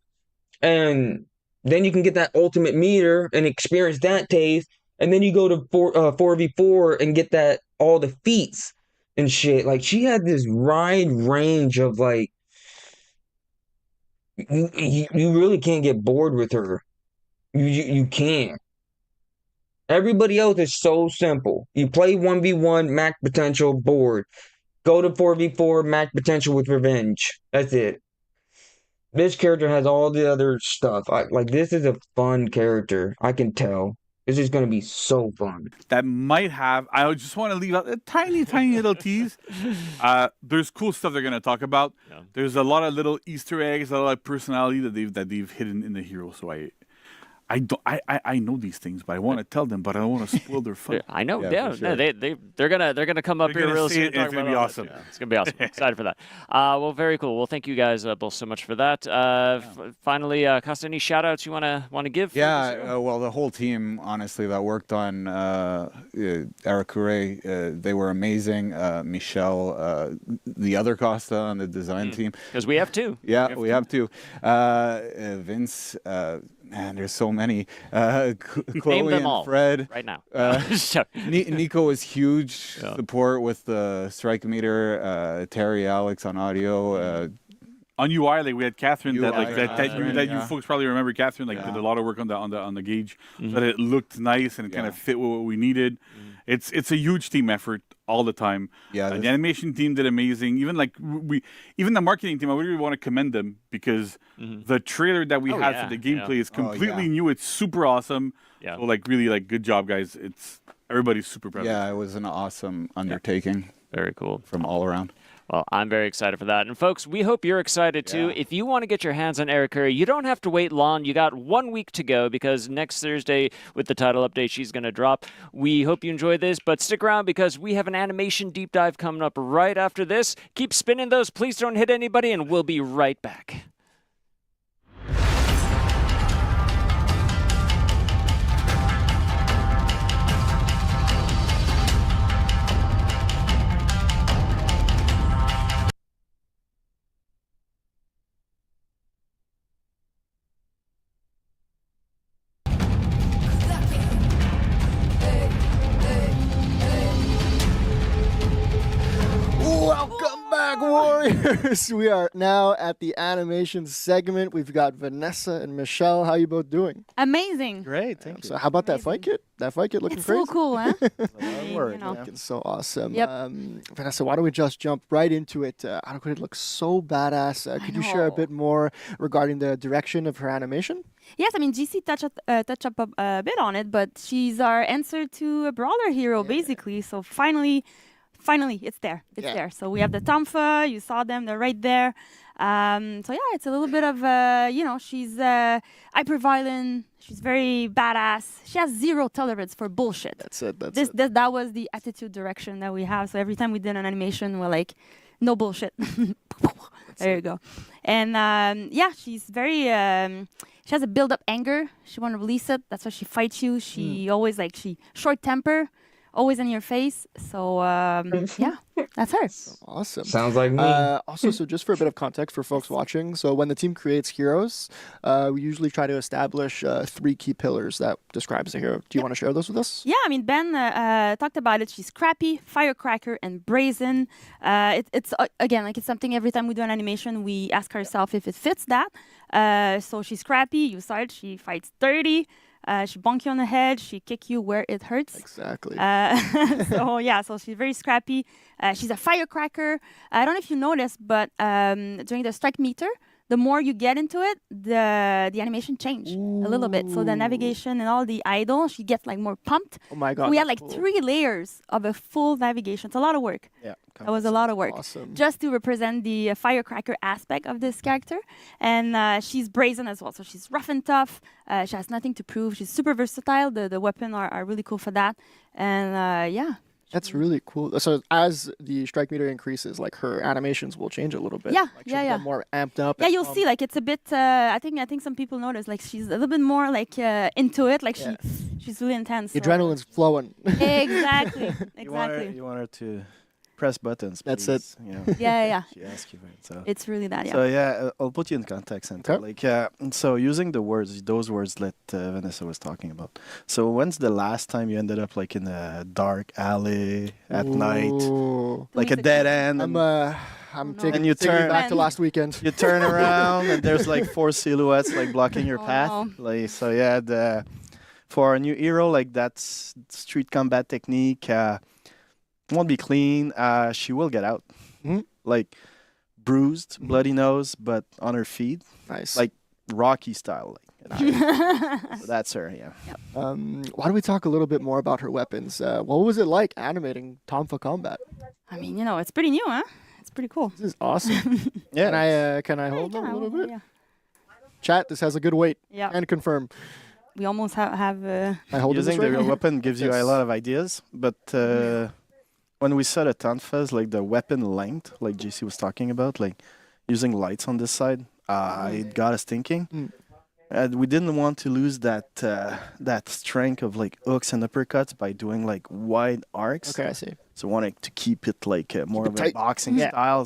S1: and then you can get that ultimate meter and experience that taste. And then you go to 4v4 and get that all the feats and shit. Like she had this wide range of like, you really can't get bored with her. You can't. Everybody else is so simple. You play 1v1, max potential, bored. Go to 4v4, max potential with revenge. That's it. This character has all the other stuff. This is a fun character. I can tell. This is going to be so fun.
S6: That might have. I just want to leave out a tiny, tiny little tease. There's cool stuff they're going to talk about. Yeah. There's a lot of little Easter eggs, a lot of personality that they've hidden in the hero. So I know these things, but I want to tell them, but I don't want to spoil their fun.
S5: I know.
S6: Yeah,
S5: sure. They're gonna come up here real soon.
S6: It's gonna be awesome.
S5: It's gonna be awesome. Excited for that. Well, very cool. Well, thank you guys both so much for that. Finally, Costa, any shout outs you wanna give?
S7: Yeah. Well, the whole team, honestly, that worked on Arakure, they were amazing. Michelle, the other Costa on the design team.
S5: Because we have two.
S7: Yeah, we have two. Vince. Man, there's so many. Chloe and
S5: all
S7: Fred.
S5: Right now.
S7: Nico was huge support with the strike meter. Terry, Alex on audio.
S6: On UI, we had Catherine.
S7: Catherine,
S6: you folks probably remember. Catherine did a lot of work on the gauge, so that it looked nice and it kind of fit with what we needed. It's a huge team effort all the time.
S7: Yeah,
S6: the animation team did amazing. Even the marketing team, I really want to commend them because the trailer that we had for the gameplay is completely new. It's super awesome. Yeah. So really good job, guys. Everybody's super proud.
S7: Yeah, it was an awesome undertaking.
S5: Very cool
S7: from all around.
S5: Well, I'm very excited for that. And folks, we hope you're excited too. If you want to get your hands on Eric Curry, you don't have to wait long. You got 1 week to go because next Thursday with the title update, she's going to drop. We hope you enjoy this, but stick around because we have an animation deep dive coming up right after this. Keep spinning those. Please don't hit anybody, and we'll be right back.
S3: Welcome back, Warriors! viewers, we are now at the animation segment. We've got Vanessa and Michelle. How you both doing?
S8: Amazing.
S9: Great, thank you.
S3: So how about that
S8: Amazing.
S3: fight kit? That fight kit looking
S8: It's
S3: crazy.
S8: so cool, huh?
S9: Work,
S8: you know.
S9: yeah.
S3: It's so awesome.
S8: Yep.
S3: Vanessa, why don't we just jump right into it? It looks so badass. Could you share a
S8: know.
S3: bit more regarding the direction of her animation?
S8: Yes, I mean, GC touch up a bit on it, but she's our answer to a brawler hero, basically. So finally, it's there. It's
S3: Yeah.
S8: there. So we have the Tomfa. You saw them. They're right there. So yeah, it's a little bit of she's hyper-violent. She's very badass. She has zero tolerance for bullshit.
S3: That's it.
S8: That was the attitude direction that we have. So every time we did an animation, we're like, no bullshit. There you go. And she's very. She has a build-up anger. She want to release it. That's why she fights you. She always she short temper, always in your face. So that's her.
S3: Awesome.
S1: Sounds like me.
S3: Also, so just for a bit of context for folks watching, so when the team creates heroes, we usually try to establish 3 key pillars that describes the hero. Do you want to share those with us?
S8: Yeah, I mean, Ben talked about it. She's scrappy, firecracker, and brazen. It's again, it's something every time we do an animation, we ask ourselves if it fits that. So she's scrappy. You saw it. She fights dirty. She bonk you on the head. She kick you where it hurts.
S3: Exactly.
S8: So she's very scrappy. She's a firecracker. I don't know if you noticed, but during the strike meter, the more you get into it, the animation change a little bit. So the navigation and all the idle, she gets more pumped.
S3: Oh my god.
S8: We had
S3: that's
S8: 3 layers of a full navigation. It's a lot of work.
S9: Yeah.
S8: That was a lot of work.
S3: Awesome.
S8: Just to represent the firecracker aspect of this character. And she's brazen as well. So she's rough and tough. She has nothing to prove. She's super versatile. The weapons are really cool for that. And
S3: That's really cool. So as the strike meter increases, her animations will change a little bit.
S8: Yeah,
S3: She'll get more amped up.
S8: yeah,
S3: and
S8: you'll
S3: pumped.
S8: see. It's a bit. I think some people notice. She's a little bit more into it. She's really intense.
S3: The adrenaline's flowing.
S8: Exactly.
S9: You want her to press buttons.
S3: That's it.
S9: please, You know,
S8: Yeah.
S9: she asks you, right? So.
S8: It's really that. Yeah.
S9: So yeah, I'll put you in context, and
S3: Okay.
S9: so using those words that Vanessa was talking about. So when's the last time you ended up in a dark alley at night,
S3: Ooh.
S9: like a
S8: weeks
S9: dead
S8: ago.
S9: end?
S3: I'm
S8: no.
S3: taking,
S9: And you
S3: taking me
S9: turn-
S3: back to last weekend.
S9: You turn around and there's 4 silhouettes blocking your
S8: Oh,
S9: path.
S8: no.
S9: So yeah, for a new hero that's street combat technique. Won't be clean. She will get out.
S3: Mhm.
S9: Bruised, bloody nose, but on her feet,
S3: Nice.
S9: Rocky style. So that's her. Yeah.
S3: Why don't we talk a little bit more about her weapons? What was it like animating Tomfa Combat?
S8: I mean, it's pretty new, huh? It's pretty cool.
S3: This is awesome.
S9: Yeah.
S3: Can I hold
S8: Yeah,
S3: them a little bit?
S8: Yeah.
S3: Chat, this has a good weight.
S8: Yeah.
S3: And confirm.
S8: We almost have.
S3: I hold
S9: Using
S3: this
S9: the
S3: right?
S9: weapon gives you a
S3: Yes.
S9: lot of ideas, but when we saw the Tanfas, the weapon length, JC was talking about, using lights on this side, it got us thinking.
S3: Mm.
S9: And we didn't want to lose that strength of hooks and uppercuts by doing wide arcs.
S3: Okay, I see.
S9: So wanted to keep it more
S3: it
S9: of a
S3: tight.
S9: boxing
S3: Yeah.
S9: style.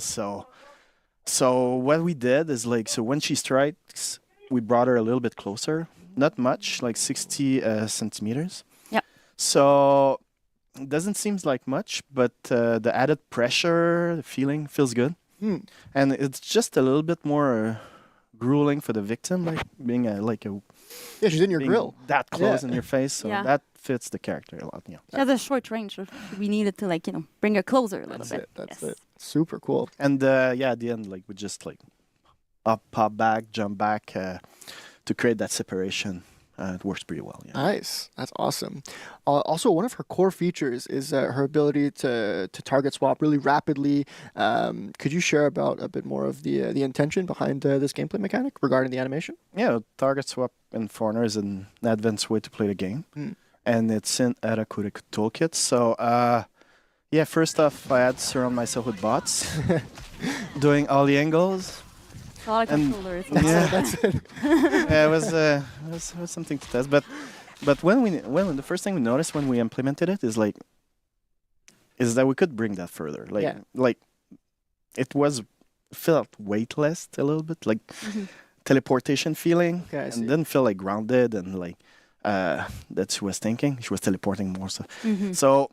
S9: So what we did is so when she strikes, we brought her a little bit closer. Not much, 60 centimeters.
S8: Yep.
S9: So it doesn't seem like much, but the added pressure, the feeling feels good.
S3: Hmm.
S9: And it's just a little bit more grueling for the victim, being
S3: Yeah, she's in your
S9: being
S3: grill.
S9: that close
S3: Yeah.
S9: in your face. So
S8: Yeah.
S9: that fits the character a lot. Yeah.
S8: She has a short range, so we needed to bring her closer a little
S3: That's
S8: bit.
S3: it. That's
S8: Yes.
S3: it. Super cool.
S9: And at the end, we just up, pop back, jump back to create that separation. It works pretty well. Yeah.
S3: Nice. That's awesome. Also, one of her core features is her ability to target swap really rapidly. Could you share about a bit more of the intention behind this gameplay mechanic regarding the animation?
S9: Yeah, target swap in Foreigner is an advanced way to play the game, and it's in Arakuda Toolkit. So, first off, I had to surround myself with bots, doing all the angles.
S8: It's a lot of
S9: And-
S8: controllers.
S9: Yeah.
S3: That's it.
S9: Yeah, it was something to test. But when the first thing we noticed when we implemented it is that we could bring that further. It felt weightless a little bit, teleportation feeling,
S3: Okay, I see.
S9: and didn't feel grounded and that she was thinking. She was teleporting more. So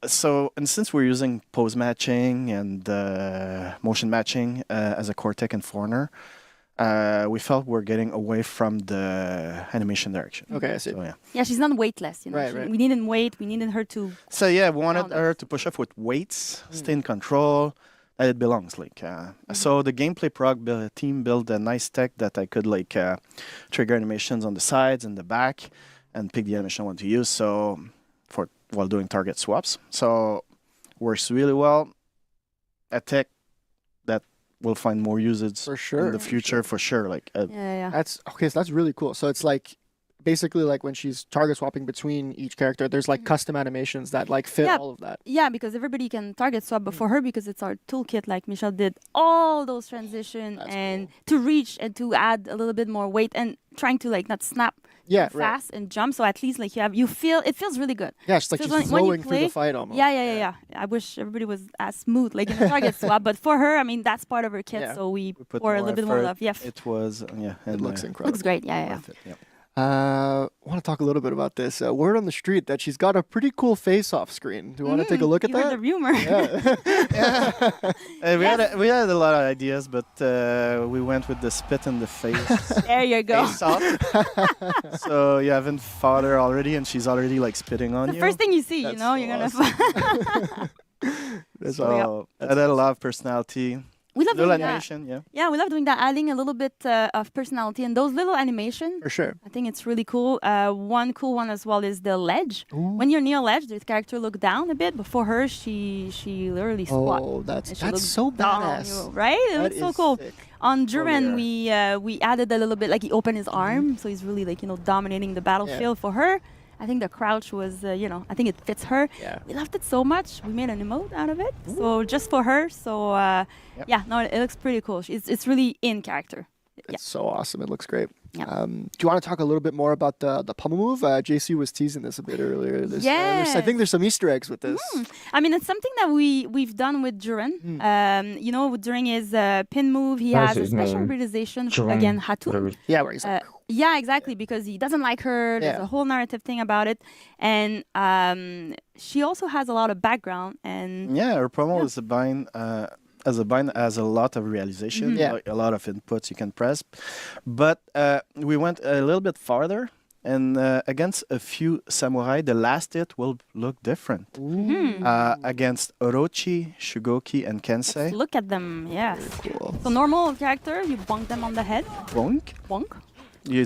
S9: So, and since we're using pose matching and motion matching as a core tech in Foreigner, we felt we're getting away from the animation direction.
S3: Okay, I see.
S9: So, yeah.
S8: Yeah, she's not weightless.
S3: Right, right.
S8: We needed weight. We needed her to.
S9: So yeah, we wanted
S8: Found
S9: her
S8: us.
S9: to push off with weights, stay in control, that it belongs. Like, so the gameplay team built a nice tech that I could like trigger animations on the sides and the back, and pick the animation I want to use. So for while doing target swaps, so works really well. A tech that will find more usage
S3: For sure.
S9: in the future for sure. Like,
S8: Yeah.
S3: That's okay. So that's really cool. So it's like basically like when she's target swapping between each character, there's like custom animations that like fit
S8: Yeah.
S3: all of that.
S8: Yeah, because everybody can target swap, but for her, because it's our toolkit, like Michelle did all those transition
S3: That's
S8: and to reach and to add a little bit more weight and trying to like not snap
S3: Yeah,
S8: too
S3: right.
S8: fast and jump. So at least like you feel it feels really good.
S3: Yeah, it's like
S8: So
S3: she's
S8: when you
S3: flowing through the
S8: play-
S3: fight almost.
S8: Yeah. I wish everybody was as smooth like in the target swap, but for her, I mean that's part of her kit,
S3: Yeah.
S8: so we
S9: put
S8: pour a
S9: more
S8: little bit more
S9: effort.
S8: love. Yeah,
S9: it was
S3: It looks incredible.
S8: looks great. Yeah.
S9: worth it, yeah.
S3: I want to talk a little bit about this. Word on the street that she's got a pretty cool face-off screen. Do you want to take a look at
S8: You heard
S3: that?
S8: the rumor.
S3: Yeah.
S9: We had a lot of ideas, but we went with the spit in the face.
S8: There you go.
S9: face off. So you haven't fought her already, and she's already like spitting on
S8: The
S9: you.
S8: first thing you see,
S3: That's
S8: you know,
S3: so
S8: you're gonna.
S3: That's
S9: So
S3: awesome.
S9: that had a lot of personality.
S8: We love
S9: Little
S8: doing that.
S9: animation, yeah.
S8: Yeah, we love doing that, adding a little bit of personality and those little animation.
S3: For sure.
S8: I think it's really cool. One cool one as well is the ledge. When you're near a ledge, the character look down a bit, but for her, she literally squat.
S3: Oh,
S8: and
S3: that's
S8: she looks
S3: so
S8: down on
S3: badass.
S8: you, right? It
S3: That
S8: looks so
S3: is
S8: cool.
S3: sick.
S8: On Duran,
S9: yeah.
S8: we added a little bit, like he opened his arm, so he's really like dominating the battlefield. For her, I think the crouch was, I think it fits her.
S3: Yeah.
S8: We loved it so much. We made an emote out of it, so just for her. So yeah, no, it looks pretty cool. It's really in character.
S3: It's so awesome. It looks great.
S8: Yeah.
S3: Do you want to talk a little bit more about the pummel move? JC was teasing this a bit earlier. I think there's some Easter eggs with this.
S8: I mean, it's something that we've done with Duran. During his pin move, he
S1: That's
S8: has a
S1: his
S8: special
S1: name.
S8: hybridization
S1: Duran,
S8: again, Hatu.
S1: whatever.
S3: Yeah, where he's like,
S8: Yeah, exactly, because he doesn't like her. There's
S3: Yeah.
S8: a whole narrative thing about it, and she also has a lot of background. And
S9: Yeah, her promo is a bind. Has a lot of realization,
S3: Yeah.
S9: like a lot of inputs you can press. But we went a little bit farther, and against a few samurai, the last hit will look different. Against Orochi, Shugoki, and Kensei,
S8: look at them, yes.
S3: cool.
S8: So normal character, you bonk them on the head,
S9: bonk.
S8: bonk.
S9: You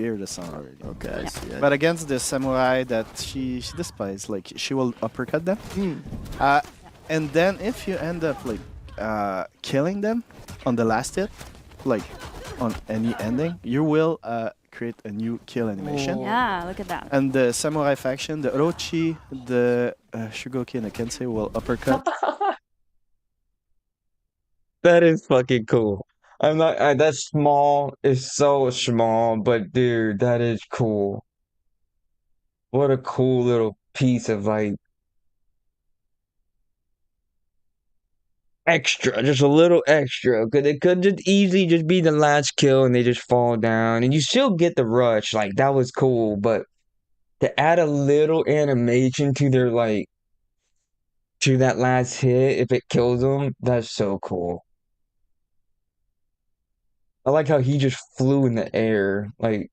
S9: hear the sound already.
S3: Okay, I see.
S9: But against the samurai that she despises, like she will uppercut them. And then if you end up like killing them on the last hit, like on any ending, you will create a new kill animation.
S8: Yeah, look at that.
S9: And the samurai faction, the Orochi, the Shugoki, and the Kensei will uppercut.
S1: That is fucking cool. I'm not. That small is so small, but dude, that is cool. What a cool little piece of like extra, just a little extra. Cause it could just easily just be the last kill and they just fall down, and you still get the rush. Like that was cool, but to add a little animation to their like to that last hit if it kills them, that's so cool. I like how he just flew in the air, like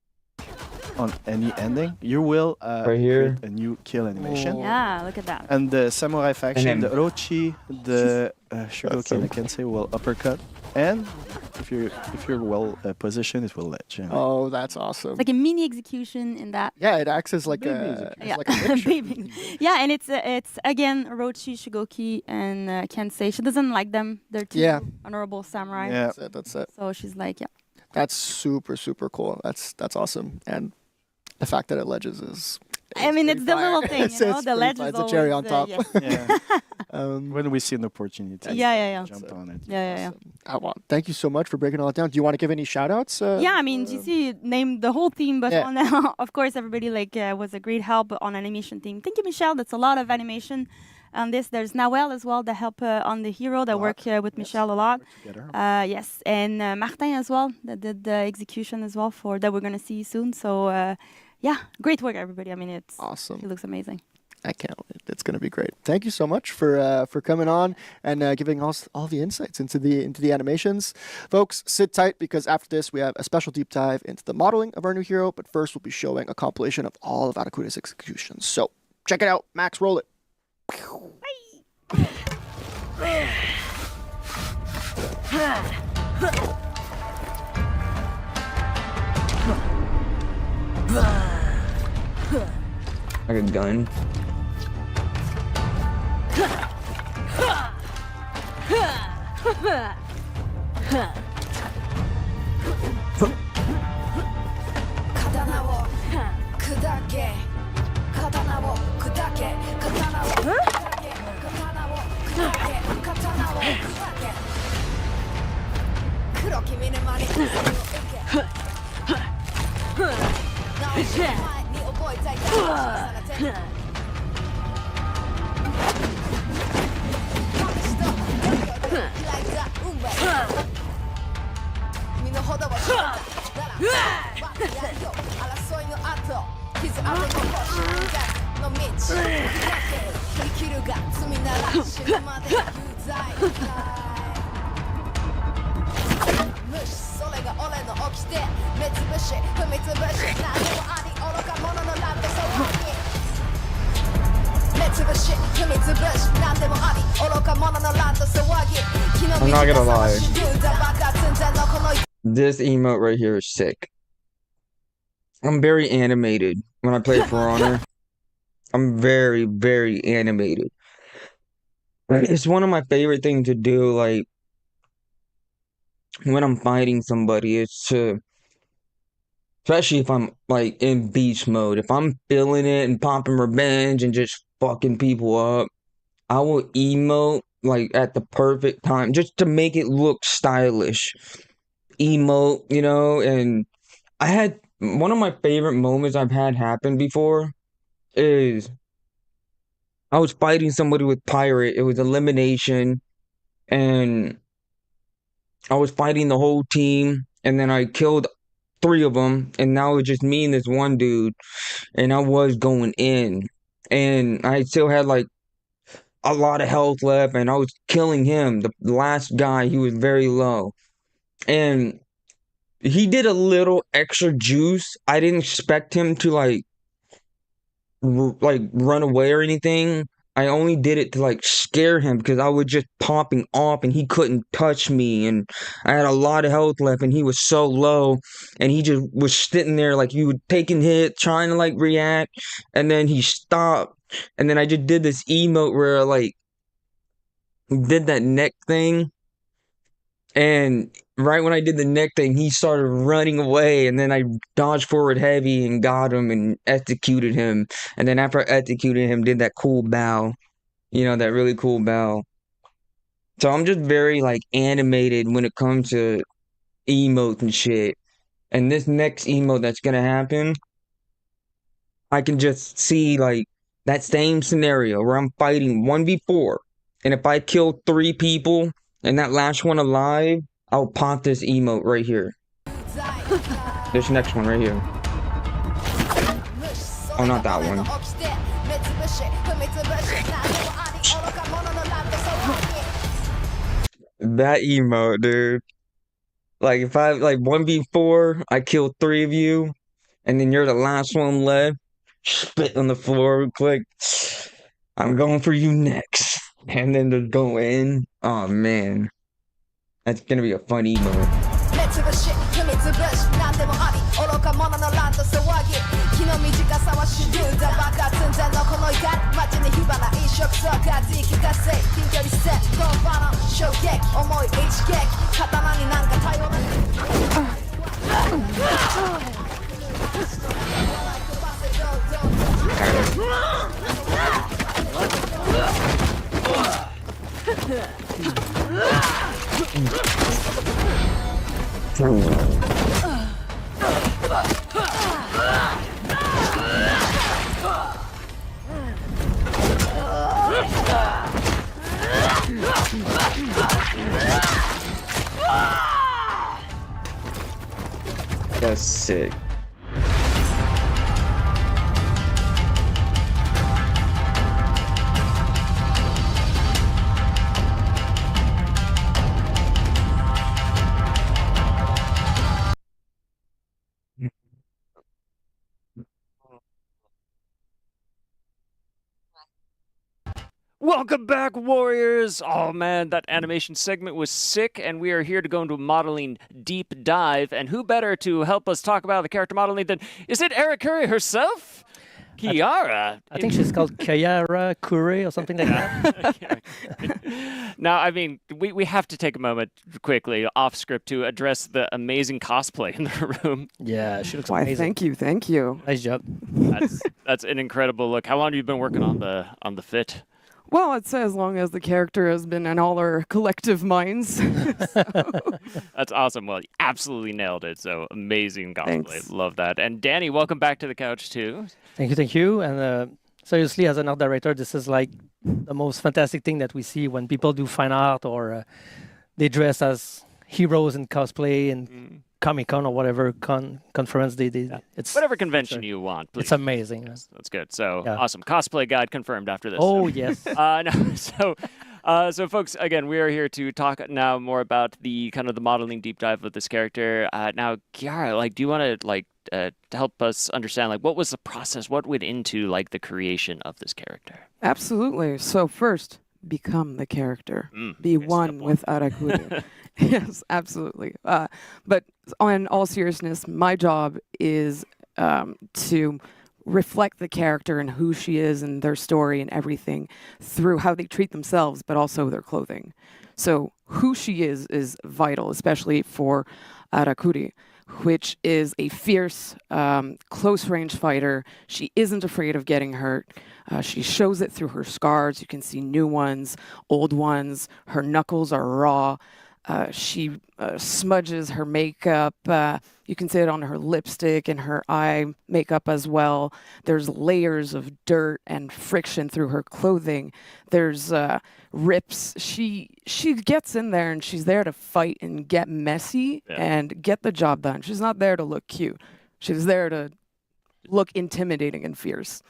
S9: On any ending, you will
S1: Right here.
S9: create a new kill animation.
S8: Yeah, look at that.
S9: And the samurai faction,
S1: then-
S9: the Orochi, the Shugoki,
S1: so-
S9: and the Kensei will uppercut. And if you're well positioned, it will let you.
S3: Oh, that's awesome.
S8: It's like a mini execution in that.
S3: Yeah, it acts as like
S9: Baby
S3: a,
S9: execution.
S3: as like a picture.
S8: Baby. Yeah, and it's again Orochi, Shugoki, and Kensei. She doesn't like them. They're two
S3: Yeah.
S8: honorable samurai.
S9: Yeah.
S3: That's it. That's it.
S8: So she's like, yeah.
S3: That's super, super cool. That's awesome. And the fact that it ledges is.
S8: I mean, it's the little thing,
S3: It's
S8: the
S3: pretty
S8: ledge
S3: fire.
S8: is
S3: It's a cherry on
S8: always,
S3: top.
S8: yes.
S9: Yeah. When we see an opportunity,
S8: Yeah.
S9: jump on it.
S8: Yeah.
S3: Thank you so much for breaking all that down. Do you want to give any shout outs?
S8: Yeah, I mean, GC named the whole team, but
S3: Yeah.
S8: of course, everybody was a great help on animation team. Thank you, Michelle. That's a lot of animation on this. There's Nawel as well that help on the hero that work with Michelle a lot.
S9: Together.
S8: Yes, and Martin as well that did the execution as well that we're gonna see soon. So yeah, great work, everybody. I mean, it
S3: Awesome.
S8: looks amazing.
S3: I can't wait. It's going to be great. Thank you so much for coming on and giving us all the insights into the animations. Folks, sit tight because after this we have a special deep dive into the modeling of our new hero. But first we'll be showing a compilation of all of Aracuta's executions. So check it out. Max, roll it.
S1: Like a gun. I'm not gonna lie. This emote right here is sick. I'm very animated when I play For Honor. I'm very, very animated. It's one of my favorite things to do, like, when I'm fighting somebody, is to, especially if I'm, like, in beast mode, if I'm feeling it and popping revenge and just fucking people up, I will emote, like, at the perfect time, just to make it look stylish. Emote, you know, and I had, one of my favorite moments I've had happen before is I was fighting somebody with Pirate. It was elimination, and I was fighting the whole team, and then I killed 3 of them, and now it's just me and this one dude, and I was going in, and I still had like a lot of health left, and I was killing him. The last guy, he was very low, and he did a little extra juice. I didn't expect him to like run away or anything. I only did it to like scare him because I was just popping off and he couldn't touch me, and I had a lot of health left and he was so low, and he just was sitting there like he was taking hit, trying to like react, and then he stopped, and then I just did this emote where I like did that neck thing, and right when I did the neck thing, he started running away, and then I dodged forward heavy and got him and executed him. And then after I executed him, did that cool bow. You know, that really cool bow. So I'm just very, like, animated when it comes to emotes and shit. And this next emote that's gonna happen, I can just see, like, that same scenario where I'm fighting 1v4. And if I kill 3 people and that last one alive, I'll pop this emote right here. This next one right here. Oh, not that one. That emote, dude. Like, if I, like, 1v4, I kill 3 of you, and then you're the last one left, spit on the floor, click, I'm going for you next. And then to go in, oh, man. That's gonna be a fun emote. That's sick.
S5: Welcome back, Warriors! Oh man, that animation segment was sick, and we are here to go into a modeling deep dive. And who better to help us talk about the character modeling than, is it Eric Curry herself? Kiara.
S4: I think she's called Kiara Kure or something like that.
S5: Now, I mean, we have to take a moment quickly off script to address the amazing cosplay in the room.
S4: Yeah, she looks
S10: Why,
S4: amazing.
S10: thank you.
S4: Nice job.
S5: That's an incredible look. How long have you been working on the fit?
S10: Well, I'd say as long as the character has been in all our collective minds.
S5: That's awesome. Well, you absolutely nailed it. So amazing cosplay.
S10: Thanks.
S5: Love that. And Danny, welcome back to the couch too.
S4: Thank you. And seriously, as an art director, this is like the most fantastic thing that we see when people do fine art or they dress as heroes in cosplay and Comic-Con or whatever conference they did. It's
S5: Whatever convention you want, please.
S4: It's amazing.
S5: That's good. So
S4: Yeah.
S5: awesome. Cosplay guide confirmed after this.
S4: Oh, yes.
S5: No, so folks, again, we are here to talk now more about the kind of the modeling deep dive of this character. Now, Kiara, like, do you want to to help us understand, like, what was the process? What went into like the creation of this character?
S10: Absolutely. So first, become the character. Be
S5: Okay,
S10: one
S5: step
S10: with Arakure. Yes, absolutely. But on all seriousness, my job is to reflect the character and who she is and their story and everything through how they treat themselves, but also their clothing. So who she is vital, especially for Arakuri, which is a fierce, close-range fighter. She isn't afraid of getting hurt. She shows it through her scars. You can see new ones, old ones. Her knuckles are raw. She smudges her makeup. You can see it on her lipstick and her eye makeup as well. There's layers of dirt and friction through her clothing. There's rips. She gets in there and she's there to fight and get messy and get the job done. She's not there to look cute. She's there to look intimidating and fierce.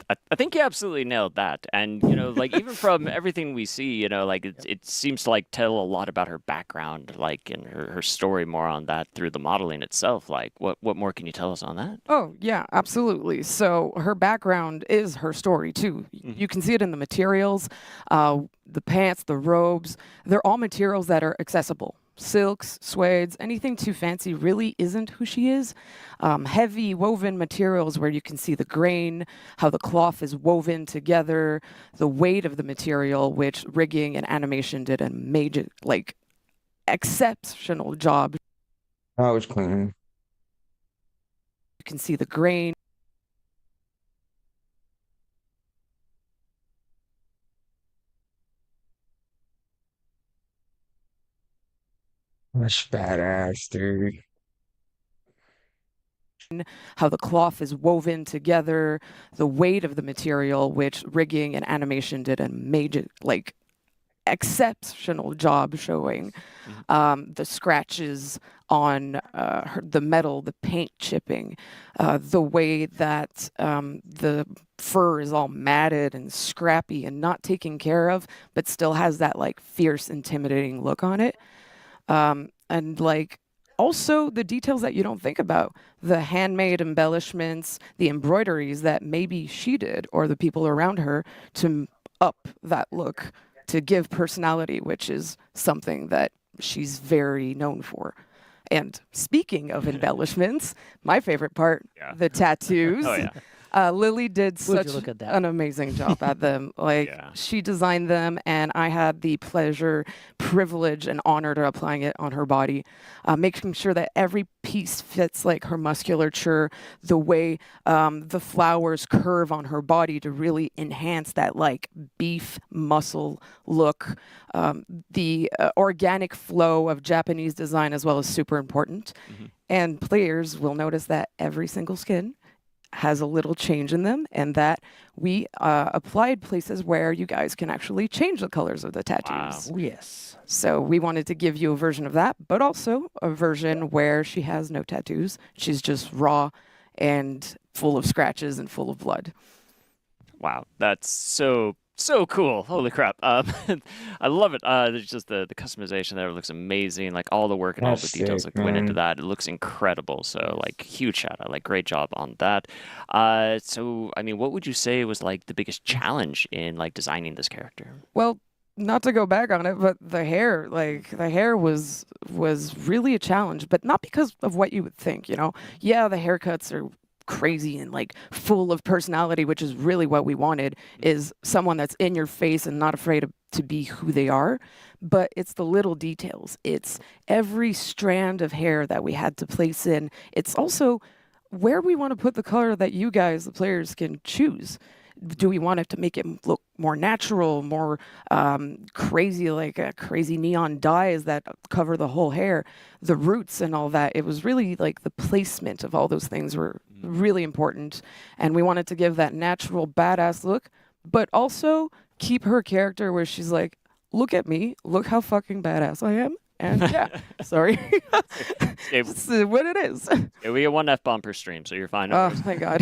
S5: I think you absolutely nailed that. And, like, even from everything we see, like, it seems to, like, tell a lot about her background, like, and her story more on that through the modeling itself. Like, what more can you tell us on that?
S10: Oh, yeah, absolutely. So her background is her story, too. You can see it in the materials, the pants, the robes. They're all materials that are accessible. Silks, suedes, anything too fancy really isn't who she is. Heavy woven materials where you can see the grain, how the cloth is woven together, the weight of the material, which rigging and animation did a major, exceptional job.
S1: I was clean.
S10: You can see the grain.
S1: That's badass, dude.
S10: How the cloth is woven together, the weight of the material, which rigging and animation did a major, exceptional job showing. The scratches on the metal, the paint chipping, the way that the fur is all matted and scrappy and not taken care of, but still has that fierce, intimidating look on it. And also the details that you don't think about, the handmade embellishments, the embroideries that maybe she did or the people around her to up that look, to give personality, which is something that she's very known for. And speaking of embellishments, my favorite part, the tattoos.
S5: Oh, yeah.
S10: Lily did such
S4: look at that?
S10: an amazing job at them. She designed them, and I had the pleasure, privilege, and honor to applying it on her body, making sure that every piece fits her musculature, the way the flowers curve on her body to really enhance that beef muscle look. The organic flow of Japanese design as well is super important. And players will notice that every single skin has a little change in them, and that we applied places where you guys can actually change the colors of the tattoos.
S4: Wow. Oh, yes.
S10: So we wanted to give you a version of that, but also a version where she has no tattoos. She's just raw and full of scratches and full of blood.
S5: Wow, that's so So cool. Holy crap. I love it. There's just the customization there looks amazing. Like all the work and all
S1: That's
S5: the details
S1: sick,
S5: that went into
S1: man.
S5: that. It looks incredible. So like huge shout out. Like great job on that. So I mean, what would you say was like the biggest challenge in like designing this character?
S10: Well, not to go back on it, but the hair, like the hair was really a challenge, but not because of what you would think, you know. Yeah, the haircuts are crazy and like full of personality, which is really what we wanted, is someone that's in your face and not afraid to be who they are. But it's the little details. It's every strand of hair that we had to place in. It's also where we want to put the color that you guys, the players, can choose. Do we want it to make it look more natural, more crazy, like crazy neon dyes that cover the whole hair, the roots and all that? It was really like the placement of all those things were really important. And we wanted to give that natural badass look, but also keep her character where she's like, look at me, look how fucking badass I am. And yeah, sorry. It's what it is.
S5: Yeah, we get one F-bomb per stream, so you're fine. No
S10: Oh,
S5: worries.
S10: thank God.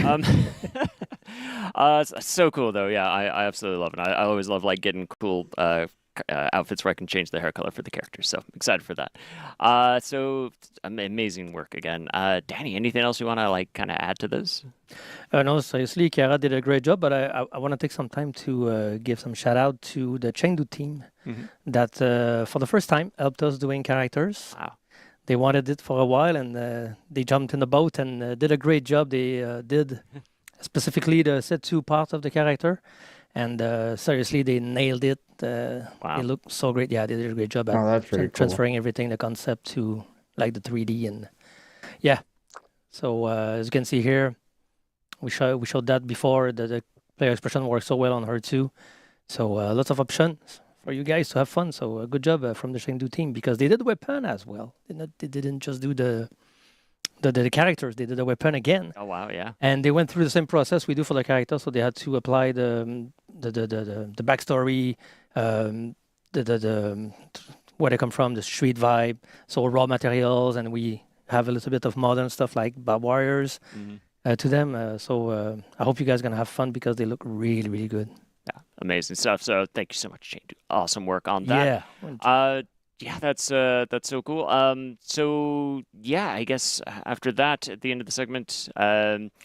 S5: So cool though. Yeah, I absolutely love it. I always love like getting cool outfits where I can change the hair color for the characters. So excited for that. So amazing work again. Danny, anything else you want to like kind of add to this?
S4: No, seriously, Chiara did a great job, but I want to take some time to give some shout out to the Chengdu team that for the first time helped us doing characters.
S5: Wow.
S4: They wanted it for a while, and they jumped in the boat and did a great job. They did specifically the set 2 part of the character, and seriously, they nailed it.
S5: Wow.
S4: They look so great. Yeah, they did a great job at
S1: Oh, that's pretty cool.
S4: transferring everything, the concept to like the 3D, and yeah. So as you can see here, we showed that before. The player expression works so well on her too. So lots of options for you guys to have fun. So good job from the Chengdu team, because they did the weapon as well. They didn't just do the characters. They did the weapon again.
S5: Oh wow, yeah.
S4: And they went through the same process we do for the characters. So they had to apply the backstory, where they come from, the street vibe, so raw materials, and we have a little bit of modern stuff like barbed wires to them. So I hope you guys are gonna have fun, because they look really, really good.
S5: Yeah, amazing stuff. So thank you so much, Shane. Awesome work on that.
S4: Yeah.
S5: Yeah, that's so cool. So yeah, I guess after that, at the end of the segment,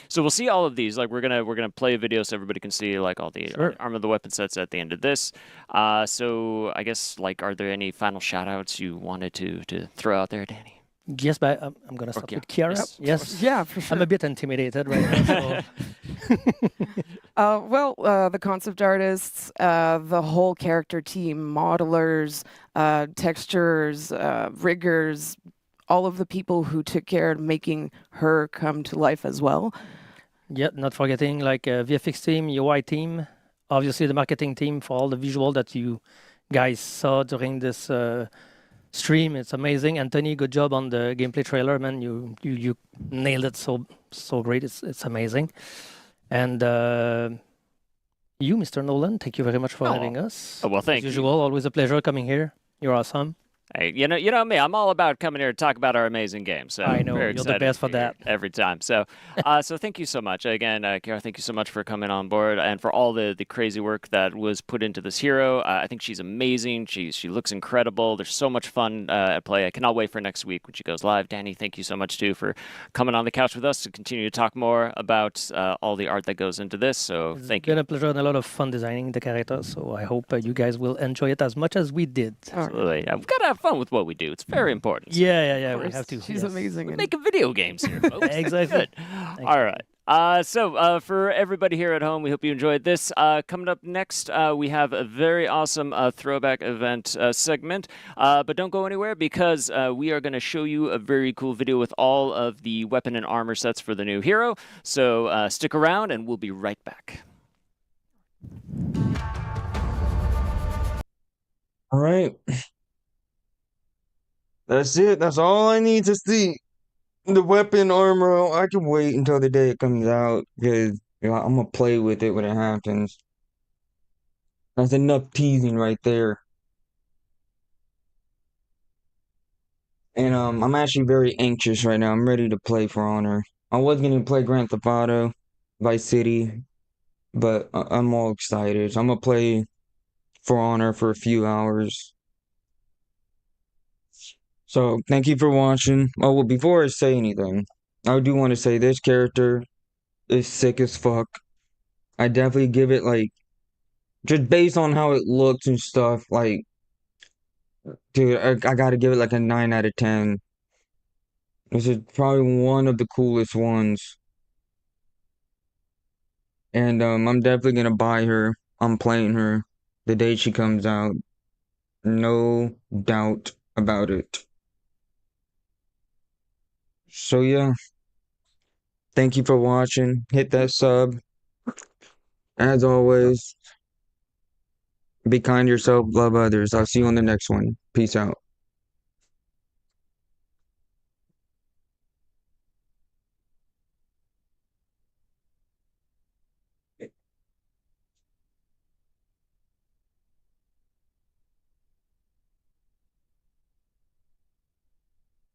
S5: so we'll see all of these. Like we're gonna play a video so everybody can see like all the arm of the weapon sets at the end of this. So I guess like, are there any final shout outs you wanted to throw out there, Danny?
S4: Yes, but I'm gonna start with Chiara. Yes.
S10: Yeah, for sure.
S4: I'm a bit intimidated right now.
S10: Well, the concept artists, the whole character team, modelers, textures, riggers, all of the people who took care of making her come to life as well.
S4: Yeah, not forgetting like VFX team, UI team, obviously the marketing team for all the visual that you guys saw during this stream. It's amazing. Anthony, good job on the gameplay trailer, man. You nailed it so great. It's amazing. And you, Mr. Nolan, thank you very much for having us.
S5: Oh, well, thank
S4: As
S5: you.
S4: usual, always a pleasure coming here. You're awesome.
S5: Hey, you know me. I'm all about coming here to talk about our amazing game. So
S4: I know,
S5: very
S4: you're the
S5: excited
S4: best
S5: to
S4: for
S5: be here
S4: that.
S5: every time. So, so thank you so much again, Chiara. Thank you so much for coming on board and for all the crazy work that was put into this hero. I think she's amazing. She looks incredible. There's so much fun at play. I cannot wait for next week when she goes live. Danny, thank you so much too for coming on the couch with us to continue to talk more about all the art that goes into this. So thank you.
S4: It's been a pleasure and a lot of fun designing the character. So I hope you guys will enjoy it as much as we did.
S5: Absolutely. We've got to have fun with what we do. It's very important.
S4: Yeah. We have to.
S10: She's amazing.
S5: We're making video games here, folks.
S4: Exactly.
S5: Good. All right. So for everybody here at home, we hope you enjoyed this. Coming up next, we have a very awesome throwback event segment. But don't go anywhere, because we are going to show you a very cool video with all of the weapon and armor sets for the new hero. So stick around, and we'll be right back.
S1: All right. That's it. That's all I need to see. The weapon armor, I can wait until the day it comes out, because I'm gonna play with it when it happens. That's enough teasing right there. And I'm actually very anxious right now. I'm ready to play For Honor. I was gonna play Grand Theft Auto, Vice City, but I'm all excited. So I'm gonna play For Honor for a few hours. So thank you for watching. Oh well, before I say anything, I do want to say this character is sick as fuck. I definitely give it like just based on how it looks and stuff. Like, dude, I gotta give it like a 9 out of 10. This is probably one of the coolest ones, and I'm definitely gonna buy her. I'm playing her the day she comes out. No doubt about it. So yeah, thank you for watching. Hit that sub. As always, be kind to yourself, love others. I'll see you on the next one. Peace out.